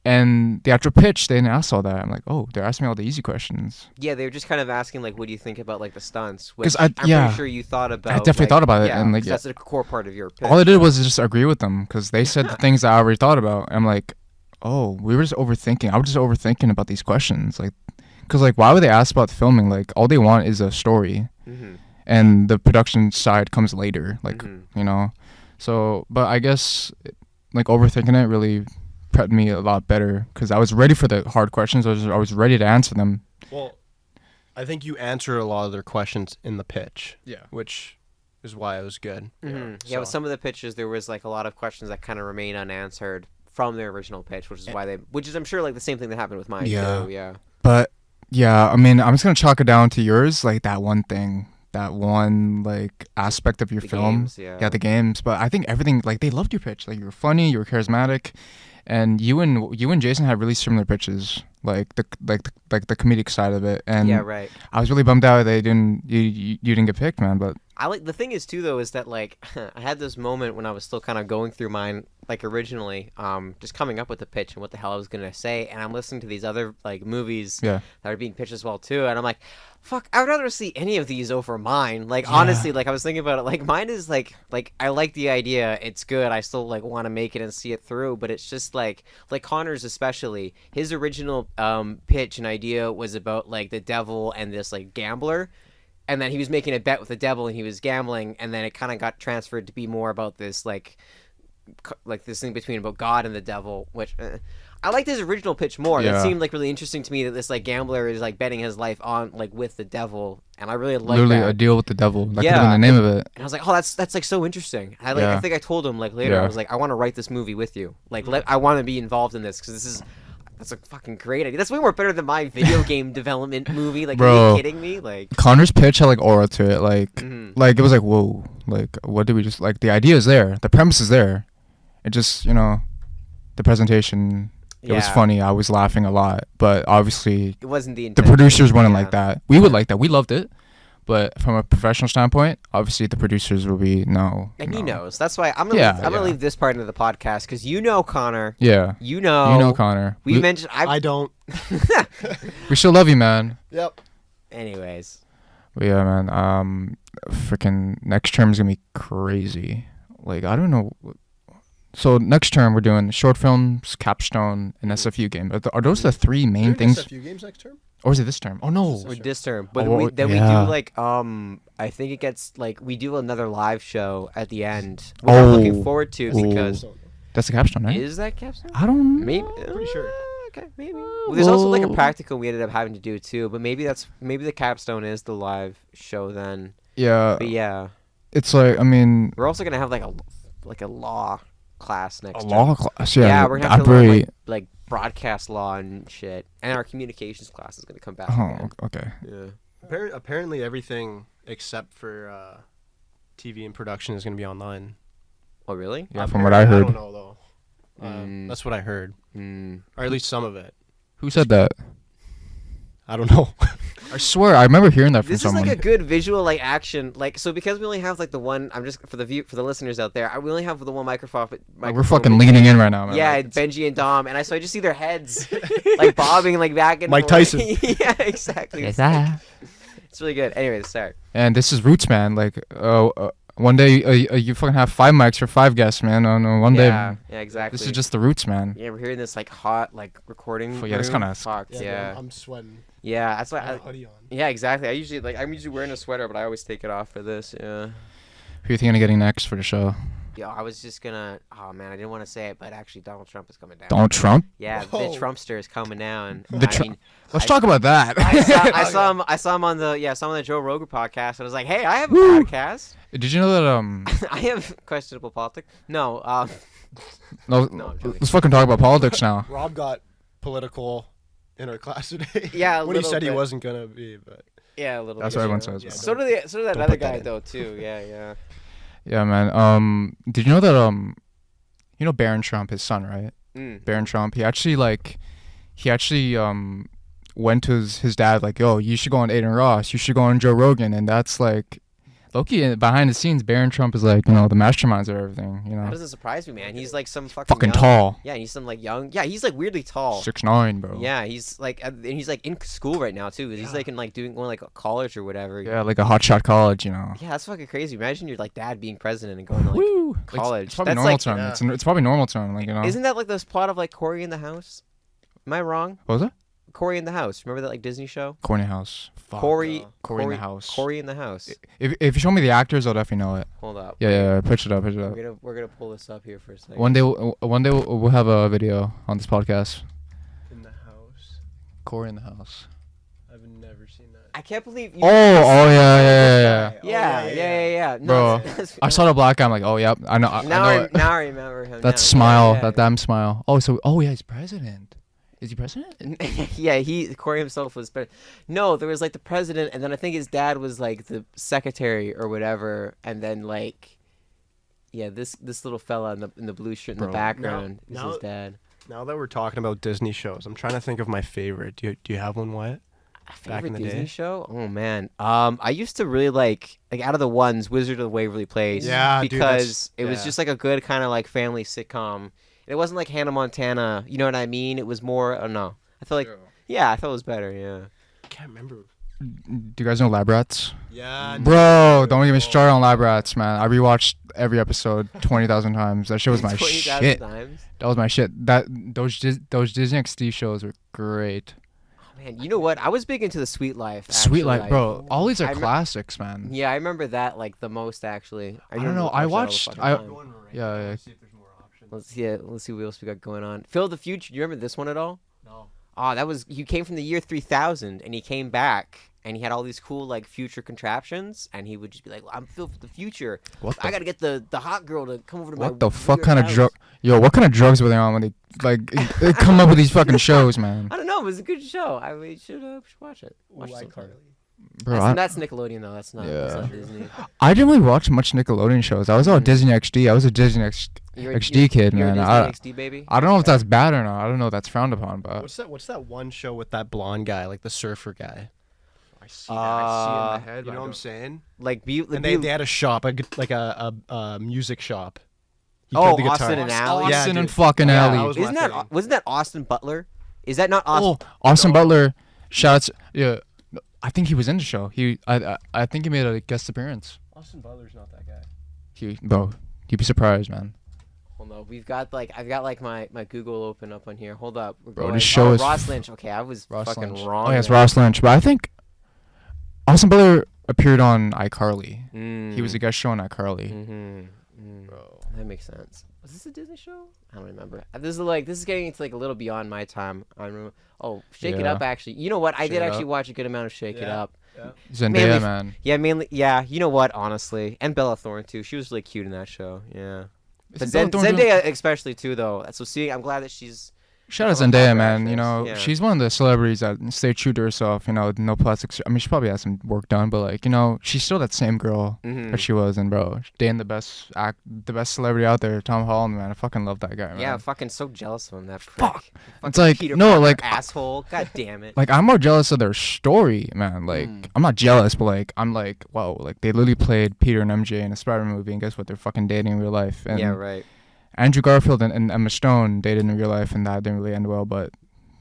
and the actual pitch they didn't ask all that. I'm like, oh, they're asking me all the easy questions. Yeah, they were just kind of asking like, what do you think about like the stunts, which I'm pretty sure you thought about. I definitely thought about it, and like that's a core part of your pitch. All I did was just agree with them because they said the things that I already thought about. I'm like, oh, we were just overthinking. I was just overthinking about these questions, like because like why would they ask about the filming? Like all they want is a story. And the production side comes later, like, So, but I guess, like, overthinking it really prepped me a lot better because I was ready for the hard questions. I was ready to answer them. Well, I think you answer a lot of their questions in the pitch. Yeah. Which is why it was good. Yeah, with some of the pitches, there was, like, a lot of questions that kind of remain unanswered from their original pitch, which is why which is, I'm sure, like, the same thing that happened with mine, too. Yeah. But Yeah, I mean, I'm just gonna chalk it down to yours, like that one thing, that one like aspect of your The film. games, yeah. The games. But I think everything, like they loved your pitch. Like you were funny, you were charismatic, and you and Jason had really similar pitches, like the comedic side of it. And Yeah, right. I was really bummed out they didn't you didn't get picked, man. But I like the thing is too though is that like I had this moment when I was still kind of going through mine like originally just coming up with the pitch and what the hell I was gonna say, and I'm listening to these other like movies yeah, that are being pitched as well too, and I'm like, fuck, I would rather see any of these over mine. Like honestly, like I was thinking about it, like mine is like I like the idea, it's good, I still like want to make it and see it through, but it's just like Connor's especially his original pitch and idea was about like the devil and this like gambler. And then he was making a bet with the devil, and he was gambling, and then it kind of got transferred to be more about this like this thing between about God and the devil, which I liked his original pitch more. Yeah. It seemed like really interesting to me that this like gambler is like betting his life on like with the devil, and I really like literally that. a deal with the devil. That could Yeah, have been the name of it. And I was like, oh, that's like so interesting. I like Yeah. I think I told him like later, I Yeah. was like, I want to write this movie with you. Like I want to be involved in this because that's a fucking great idea. That's way more better than my video game development movie. Like, Bro. are you kidding me? Like, Connor's pitch had like aura to it, like mhm. like it was like whoa, like what did we just like? The idea is there, the premise is there. It just the presentation. It was Yeah. funny. I was laughing a lot, but obviously It wasn't the the intention. producers wouldn't Yeah. like that. We would like that. We loved it, but from a professional standpoint, obviously the producers will be no. And he no. knows. That's why I'm gonna Yeah, I'm gonna yeah. leave this part into the podcast because Connor. Yeah, You know Connor. We mentioned I don't. we still love you, man. Yep. Anyways, But yeah, man. Freaking next term is gonna be crazy. Like I don't know. So next term we're doing short films, capstone, and SFU game. Are those the three main things? A few games next term. Or is it this term? Oh no. we're this term, but Oh, we do yeah. like I think it gets like we do another live show at the end, which I'm looking Oh. forward to Oh. because That's the capstone, right? is that capstone? I don't. Maybe. Pretty sure. Okay, maybe. Well, there's also like a Well- practical we ended up having to do too, but maybe the capstone is the live show then. Yeah. But yeah, It's like I mean, we're also gonna have like a law class next a term. law class. Yeah. Yeah, we're gonna have to very- learn like broadcast law and shit, and our communications class is gonna come back. Oh, again. okay. Yeah. Apparently everything except for TV and production is going to be online. Oh really? Yeah, from what I heard. I don't know though. That's what I heard, Mm. or at least some of it. Who said that? I don't know. I swear, I remember hearing that from This someone. is like a good visual like action like so because we only have like the one. I'm just for the listeners out there. We only have the one microphone. We're fucking leaning in right now, man. Yeah, Like, it's Benji and Dom, and I just see their heads like bobbing like back and Mike forth. Tyson. Yeah, exactly. Is that? It's really good. Anyways, sorry. And this is Roots, man. Like, one day you fucking have 5 mics for 5 guests, man. On one Yeah, day. yeah, exactly. This is just the Roots, man. Yeah, we're hearing this like hot like recording. Yeah, it's room. kinda- fucked. Yeah, I'm sweating. yeah. That's why. I have a hoodie on. Yeah, exactly. I'm usually wearing a sweater, but I always take it off for this. Yeah. Who you thinking of getting next for the show? Yo, I was just gonna. Oh man, I didn't want to say it, but actually, Donald Trump is coming down. Donald Trump? Yeah, Whoa. the Trumpster is coming down. The I Tru- mean, Let's I- talk about that. I saw him on the Joe Rogan podcast, and I was like, hey, I have a Woo. podcast. Did you know that I have questionable politics. No, No, No, I'm joking. let's fucking talk about politics now. Rob got political in our class today. Yeah, a when he little said he bit. wasn't gonna be, but yeah, a little. That's bit, what everyone yeah. says, Yeah, bro. So did that don't other put that guy in. though too. Yeah, yeah. Yeah, man. Did you know that Barron Trump, his son, right? Mm. Barron Trump. He actually went to his dad like, yo, you should go on Aiden Ross. You should go on Joe Rogan. And that's like, Loki, behind the scenes, Barron Trump is like, the masterminds of everything, That doesn't surprise me, man. He's like some Fucking young, tall. Yeah, he's some like young. Yeah, he's like weirdly tall. 6'9", bro. Yeah, he's like, and he's like in school right now too. He's like in like going like college or whatever. Yeah, like a hotshot college, Yeah, that's fucking crazy. Imagine your like dad being president and going to like. Woo. college. It's probably That's normal like- to him. Yeah. It's probably normal to him, like, Isn't that like this plot of like Corey in the House? Am I wrong? What was it? Corey in the House. Remember that like Disney show? Corny House. Fuck. Corey Corey in the House. Corey in the House. If you show me the actors, I'll definitely know it. Hold up. Yeah. Pitch it up. We're gonna pull this up here for a second. One day we'll have a video on this podcast. in the house. Corey in the House. I've never seen that. I can't believe. You Yeah. Yeah. No, Bro, that's- I saw the black guy. I'm like, oh, yep. I know. I now know I it. now I remember him. That now. smile. Yeah. That damn smile. Oh, yeah, he's president. Is he president? Yeah, Corey himself was, but no, there was like the president, and then I think his dad was like the secretary or whatever, and then like, yeah, this little fella in the blue shirt in the background is his dad. Now that we're talking about Disney shows, I'm trying to think of my favorite. Do you have one, Wyatt? Back in the Disney day? show? Oh man, I used to really like out of the ones, Wizard of Waverly Place. Yeah, because dude, it was just like a good kind of like family sitcom. It wasn't like Hannah Montana, you know what I mean? It was more. Oh no, I feel like I thought it was better. Yeah. I can't remember. Do you guys know Lab Rats? Yeah, Bro, don't get me started on Lab Rats, man. I rewatched every episode 20,000 times. That show was my 20,000 shit. times? That was my shit. Those Disney XD shows were great. Oh, man, you know what? I was big into the Sweet Life. Sweet actually, Life, bro. All these are I classics, man. Yeah, I remember that like the most actually. I don't know. I watched. Yeah. Let's see what else we got going on. Phil the Future. Do you remember this one at all? No. Oh, that was he came from the year 3000 and he came back and he had all these cool like future contraptions and he would just be like, "I'm Phil from the future. I gotta get the hot girl to come over to my." What the fuck kind of drug? Yo, what kind of drugs were they on when they like they come up with these fucking shows, man? I don't know. It was a good show. I mean, should watch it. Watch it sometime. Bro, That's Nickelodeon though. That's not Disney. I didn't really watch much Nickelodeon shows. I was all Disney XD. I was a Disney XD kid, man. You're a Disney XD baby? I don't know if that's bad or not. I don't know if that's frowned upon, but What's that one show with that blonde guy, like the surfer guy? I see it in the head. You know what I'm saying? Like And they had a shop, like a music shop. He Oh, played the guitar. Austin and Ally? Yeah, Austin and dude. fucking Yeah, Alley. that was my Isn't thing. that wasn't that Austin Butler? Is that not Austin? Austin Butler. Shouts. Yeah, I think he was in the show. I think he made a guest appearance. Austin Butler's not that guy. Bro, you'd be surprised, man. Hold on, I've got like my Google open up on here. Hold up, Bro, this show is Ross Lynch. Okay, I was Ross fucking Lynch. wrong. Oh, yeah, it's there. Ross Lynch. But I think Austin Butler appeared on iCarly. He was a guest show on iCarly. Bro, that makes sense. Was this a Disney show? I don't remember. This is getting into like a little beyond my time. I remember. Oh, Shake It Yeah. Up. Actually, you know what? I Shake did It actually Up. watch a good amount of Shake It Yeah. Up. Zendaya, Mainly- man. Yeah, mainly. Yeah, you know what? Honestly, and Bella Thorne too. She was really cute in that show. Yeah. But Isn't Bella Thorne doing- Zendaya especially too, though. So see, I'm glad that she's. Shout out Oh, Zendaya, my man. gosh, You know, yeah. she's one of the celebrities that stay true to herself. You know, no plastic. I mean, she probably has some work done, but like, you know, she's still that same girl Mhm. that she was. And bro, dating the best celebrity out there, Tom Holland, man. I fucking love that guy, man. Yeah, fucking so jealous of him. That prick. Fuck. Fucking It's like, Peter no, Parker like- asshole. God damn it. Like, I'm more jealous of their story, man. Like, I'm not jealous, but like, I'm like, whoa, like they literally played Peter and MJ in a Spider-Man movie, and guess what? They're fucking dating in real life. And Yeah, right. Andrew Garfield and Emma Stone dated in real life, and that didn't really end well. But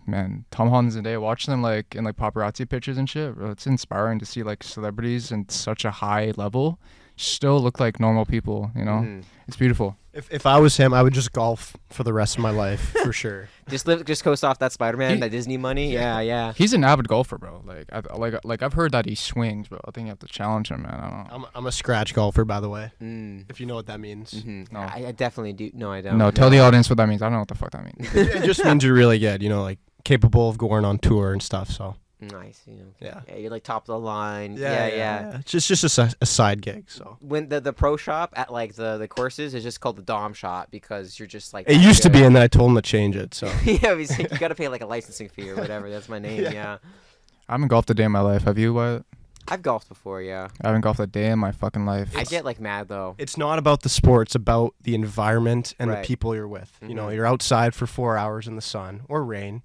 man, Tom Holland and Zendaya, watching them like in like paparazzi pictures and shit, bro, it's inspiring to see like celebrities in such a high level still look like normal people. You know, it's beautiful. If I was him, I would just golf for the rest of my life for sure. Just coast off that Spider-Man, that Disney money. Yeah. He's an avid golfer, bro. Like I've heard that he swings, bro. I think you have to challenge him, man. I don't know. I'm a scratch golfer, by the way. Mm. If you know what that means. No. I definitely do. No, I don't. No, tell the audience what that means. I don't know what the fuck that means. It just means you're really good. You know, like capable of going on tour and stuff. So Nice. You know. Yeah. You're like top of the line. Yeah. It's just a side gig. So When the pro shop at like the courses is just called the Dom shop because you're just like. it that used to be, good. and then I told him to change it. So Yeah, you gotta pay like a licensing fee or whatever. That's my name. Yeah. I haven't golfed a day in my life. Have you? What? I've golfed before. Yeah. I haven't golfed a day in my fucking life. I get like mad though. it's not about the sport. It's about the environment and Right. the people you're with. You know, Mhm. you're outside for 4 hours in the sun or rain,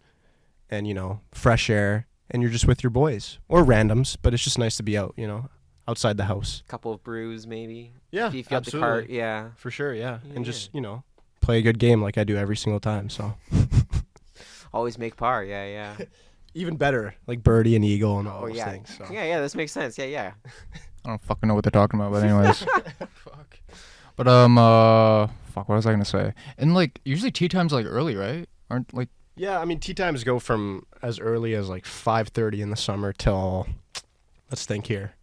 and you know, fresh air, and you're just with your boys or randoms. But it's just nice to be out. You know, outside the house. Couple of brews maybe. Yeah, If you got the cart. Yeah. For sure, yeah. Yeah, And just, you know, play a good game like I do every single time. So Always make par. Yeah. even better, like birdie and eagle and all Oh those yeah. things. So. Yeah. This makes sense. Yeah. I don't fucking know what they're talking about, but anyways. Fuck. But fuck, what was I gonna say? And like usually tea times like early, right? Aren't like Yeah, I mean, tea times go from as early as like 5:30 in the summer till, let's think here,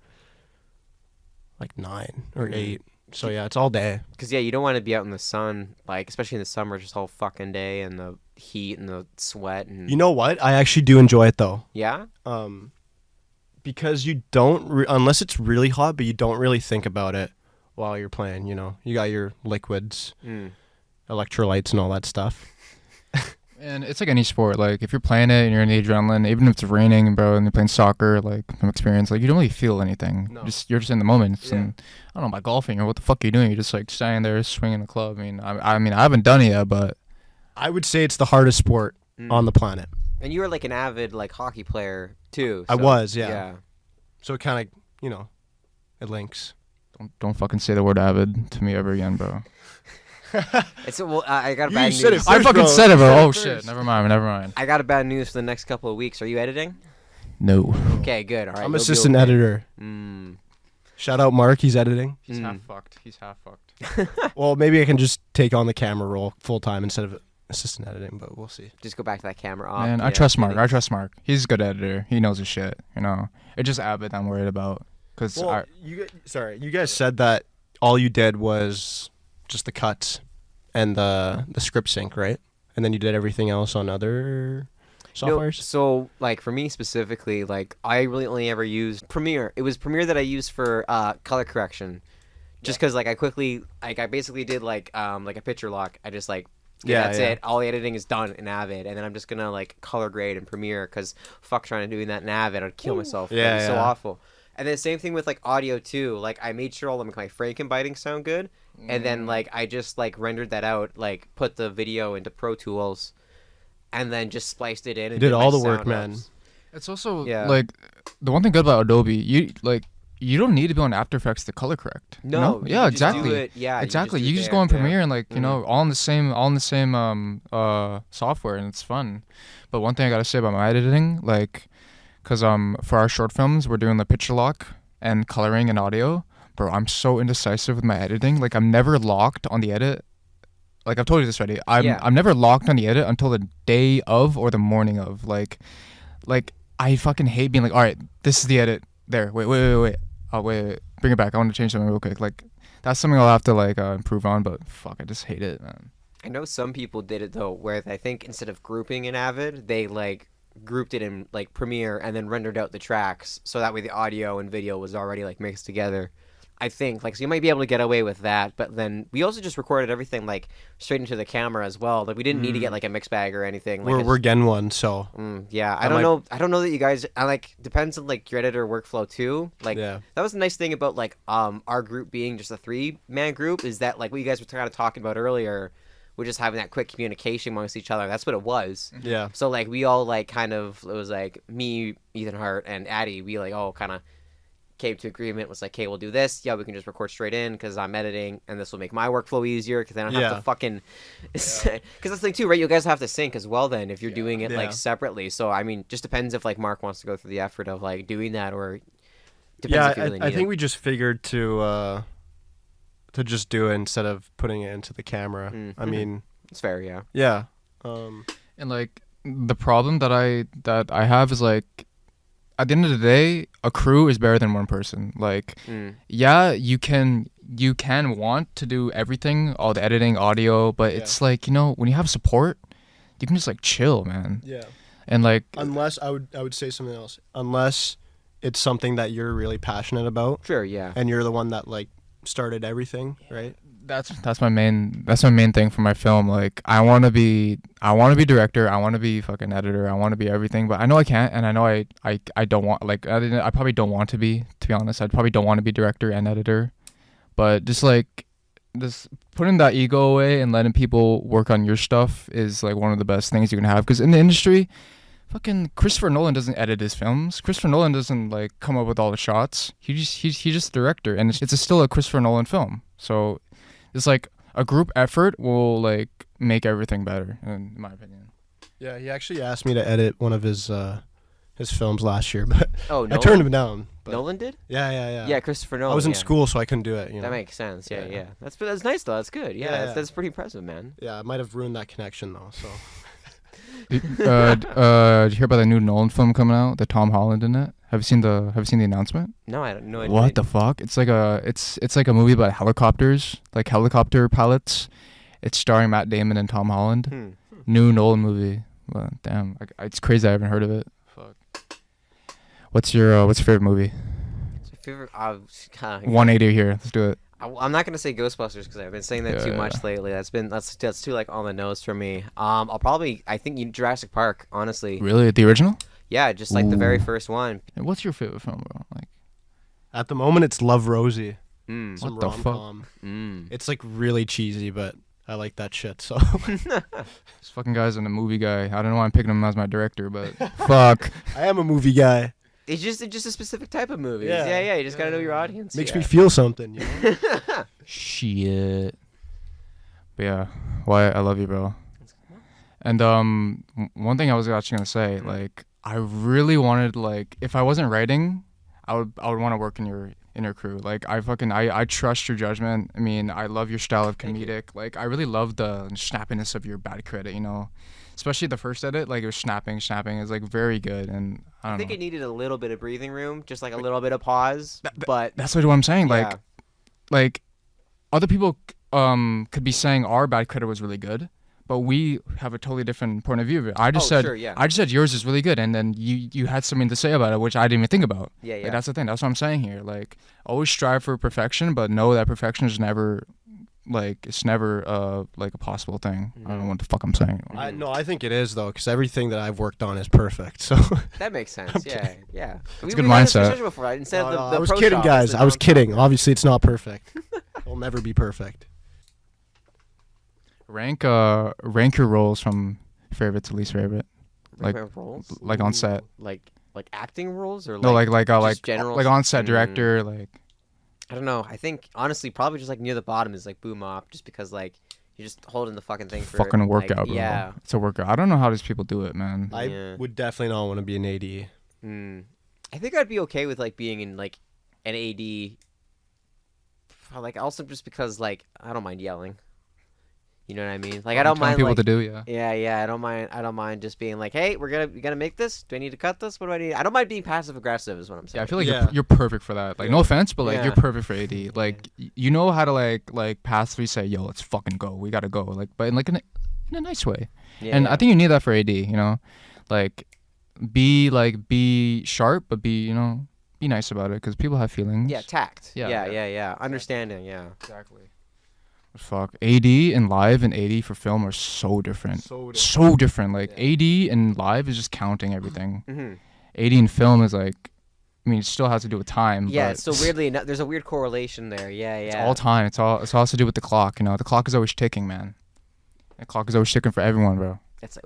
like 9 or 8. So yeah, it's all day. Because you don't want to be out in the sun, like especially in the summer, just all fucking day and the heat and the sweat and. You know what? I actually do enjoy it though. Yeah. Because you don't, unless it's really hot, but you don't really think about it while you're playing. You know, you got your liquids, Mm. electrolytes, and all that stuff. And it's like any sport. Like if you're playing it and you're in the adrenaline, even if it's raining, bro, and you're playing soccer, like from experience, like you don't really feel anything. No. You're just in the moment. Yeah. And I don't know, by golfing or what the fuck are you doing? You're just like standing there swinging the club. I mean, I haven't done it yet, but I would say it's the hardest sport on the planet. And you were like an avid like hockey player too. I so- was, yeah. Yeah. So it kind of, it links. don't fucking say the word avid to me ever again, bro. It's well, I got a You bad said it news. first. I fucking bro. said it, You bro. said it Oh first. shit. Never mind. I got a bad news for the next couple of weeks. Are you editing? No. Okay, good. All right. I'm you'll be assistant okay. editor. Mm. Shout out Mark, he's editing. He's Mm. half fucked. He's half fucked. Well, maybe I can just take on the camera role full time instead of assistant editing, but we'll see. Just go back to that camera off. Man, I trust Mark. I trust Mark. He's a good editor. He knows his shit. It's just Abbott I'm worried about. Cause Well, you guys said that all you did was just the cuts and the script sync, right? And then you did everything else on other softwares? So, like, for me specifically, like, I really only ever used Premiere. It was Premiere that I used for color correction. Just because, like, I basically did, like a picture lock. I just, like, that's it. All the editing is done in Avid. And then I'm just going to, like, color grade in Premiere because fuck trying to do that in Avid. I'd kill myself. Yeah, It'd be so yeah. awful. And then same thing with, like, audio, too. Like, I made sure all of my Frankenbiting sound good. And then, like, I just, like, rendered that out, like, put the video into Pro Tools, and then just spliced it in. And You did my all the work, sound man. ups. It's also Yeah. like the one thing good about Adobe, you don't need to be on After Effects to color correct. No. Yeah, you just do exactly. it- yeah. Exactly. do You it just there, go in yeah. Premiere and all in the same software, and it's fun. But one thing I gotta say about my editing, like, cause for our short films we're doing the picture lock and coloring and audio. Bro, I'm so indecisive with my editing. Like I'm never locked on the edit. Like I've told you this already. I'm never locked on the edit until the day of or the morning of. Like I fucking hate being like, all right, this is the edit. There. Wait. Oh wait. Bring it back. I want to change something real quick. Like that's something I'll have to improve on. But fuck, I just hate it, man. I know some people did it though, where I think instead of grouping in Avid, they like grouped it in like Premiere and then rendered out the tracks, so that way the audio and video was already like mixed together. I think so you might be able to get away with that, but then we also just recorded everything like straight into the camera as well. Like we didn't need to get like a mix bag or anything. Like, We're getting one, so yeah, I don't know that you guys. I like depends on like your editor workflow too. Like yeah. that was the nice thing about like our group being just a 3-man group is that like what you guys were kind of talking about earlier. We're just having that quick communication amongst each other. That's what it was. Yeah. So like we all like kind of it was like me, Ethan Hart, and Addie. We like all kind of came to agreement. Was like, hey, we'll do this. Yeah, we can just record straight in because I'm editing, and this will make my workflow easier because I don't have to fucking. Because that's the thing too, right? You guys have to sync as well. Then if you're doing it like separately, so I mean, just depends if like Mark wants to go through the effort of like doing that or. Depends if you really I need think it. we just figured to just do it instead of putting it into the camera. I mean, It's fair, yeah. yeah. And like the problem that I have is like at the end of the day, a crew is better than one person. Like yeah, you can want to do everything, all the editing, audio, but it's like, when you have support, you can just like chill, man. Yeah. And like Unless I would say something else. Unless it's something that you're really passionate about Sure, yeah. and you're the one that like started everything, right? that's my main thing for my film. Like I want to be director, I want to be fucking editor, I want to be everything, but I know I can't, and I know I don't want, like I probably don't want to be honest. I probably don't want to be director and editor, but just putting that ego away and letting people work on your stuff is like one of the best things you can have, because in the industry, fucking Christopher Nolan doesn't edit his films. Christopher Nolan doesn't like come up with all the shots. He's just a director, and it's still a Christopher Nolan film. So it's like a group effort will like make everything better, in my opinion. Yeah, he actually asked me to edit one of his films last year, but Oh, I Nolan? turned him down. But Nolan did? Yeah. Yeah, Christopher Nolan. I was in yeah. school, so I couldn't do it. That makes sense. Yeah, Yeah. yeah. That's nice though. That's good. Yeah, Yeah. That's pretty impressive, man. Yeah, I might have ruined that connection though. So Did you hear about the new Nolan film coming out? The Tom Holland in it. Have you seen the announcement? No, I don't know. What the fuck? It's like a movie about helicopters, like helicopter pilots. It's starring Matt Damon and Tom Holland. New Nolan movie. Well, damn, it's crazy. I haven't heard of it. Fuck. What's your favorite movie? Favorite? 180 here. Let's do it. I'm not gonna say Ghostbusters because I've been saying that too much lately. That's too like on the nose for me. I think Jurassic Park, honestly. Really, the original? Yeah, just like the very first one. And what's your favorite film, bro? Like, At the moment, it's Love Rosie. Mm. Some What the fuck? rom-com. It's like really cheesy, but I like that shit. So this fucking guy's a movie guy. I don't know why I'm picking him as my director, but fuck. I am a movie guy. It's just a specific type of movie. Yeah. Yeah. You just gotta know your audience. Makes me feel something. You know? Shit. But yeah, Wyatt, I love you, bro. And one thing I was actually gonna say, like, I really wanted, like, if I wasn't writing, I would want to work in your crew. Like, I trust your judgment. I mean, I love your style of comedic. Like, I really love the snappiness of your bad credit, you know, especially the first edit. Like, it was snapping. It's like very good. And I think know. it needed a little bit of breathing room, just like a little bit of pause. But that's what I'm saying. yeah. Like other people could be saying our bad credit was really good, but we have a totally different point of view of it. I just said yours is really good, and then you had something to say about it, which I didn't even think about. Yeah. Like, that's the thing. That's what I'm saying here. Like, always strive for perfection, but know that perfection is never, like, it's never like a possible thing. I don't know what the fuck I'm saying. I think it is though, because everything that I've worked on is perfect. So that makes sense. Yeah. It's a good mindset. Before, instead of the I was pro kidding, shop, guys. it's the I was non-pro. kidding. Obviously, it's not perfect. It'll never be perfect. Rank your roles from favorite to least favorite. Like roles? like on set. Like acting roles or No, like general like on set director, like. I don't know. I think honestly, probably just like near the bottom is like Boom Op, just because like you're just holding the fucking thing for Fucking like, workout, bro. Yeah. It's a workout. I don't know how these people do it, man. I would definitely not want to be an AD. I think I'd be okay with like being in like an AD. Like also just because like I don't mind yelling. You know what I mean? Like I don't mind people like, to do, yeah. Yeah. I don't mind just being like, hey, we're gonna make this. Do I need to cut this? What do I need? I don't mind being passive aggressive, is what I'm saying. Yeah, I feel like you're perfect for that. Like, no offense, but like you're perfect for AD. Like, you know how to like passively say, yo, let's fucking go. We gotta go. Like, but in like in a nice way. Yeah, and I think you need that for AD. You know, like be sharp, but be nice about it, because people have feelings. Yeah, tact. Yeah. Yeah. Understanding. Yeah. Exactly. Fuck, AD and live and AD for film are so different. So different. Like, AD and live is just counting everything. AD and film is like, I mean, it still has to do with time. Yeah, but so weirdly enough, there's a weird correlation there. Yeah. It's all time. It's all has to do with the clock. You know, the clock is always ticking, man. The clock is always ticking for everyone, bro. That's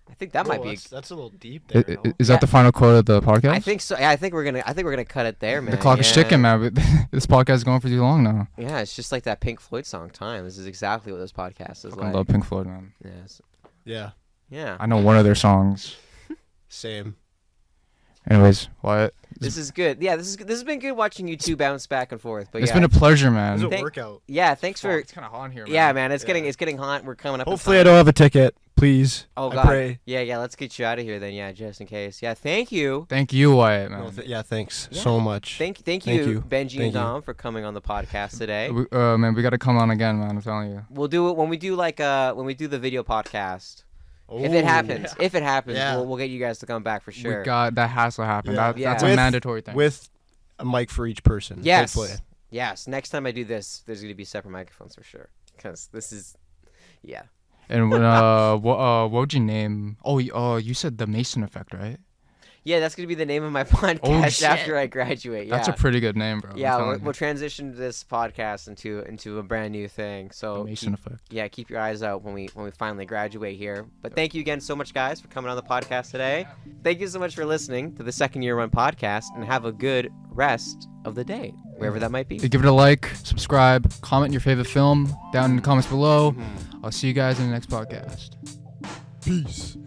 I think that might be. That's a little deep there. Is that the final quote of the podcast? I think so. Yeah, I think we're gonna cut it there, man. The clock is ticking, man. But this podcast is going for too long now. Yeah, it's just like that Pink Floyd song, "Time." This is exactly what this podcast is like. I love Pink Floyd, man. Yes. Yeah. I know one of their songs. Same. Anyways, Wyatt. This is good. Yeah, this has been good watching you two bounce back and forth. But it's been a pleasure, It man. was a workout. Yeah, thanks for. It's kind of hot in here, man. Yeah, man, it's getting hot. We're coming up. Hopefully, I don't have a ticket. Please. Oh I God. pray. Yeah. Let's get you out of here then. Yeah, just in case. Yeah, thank you. Thank you, Wyatt, man. No, thanks so much. Thank Thank you, you. Benji and Dom, for coming on the podcast today. Man, we got to come on again, man. I'm telling you. We'll do it when we do the video podcast. If Ooh. it happens, Yeah. we'll get you guys to come back for sure. That has to happen. Yeah. That's Yeah. a mandatory thing. With a mic for each person. Yes. Hopefully. Yes. Next time I do this, there's gonna be separate microphones for sure. Because this is, yeah. And what would you name? Oh, you said the Mason effect, right? Yeah, that's gonna be the name of my podcast after I graduate. Yeah. That's a pretty good name, bro. Yeah, we'll transition this podcast into a brand new thing. So the Mason effect. Yeah, keep your eyes out when we finally graduate here. But thank you again so much, guys, for coming on the podcast today. Thank you so much for listening to the Second Year One podcast, and have a good rest of the day, wherever that might be. Give it a like, subscribe, comment your favorite film down in the comments below. I'll see you guys in the next podcast. Peace.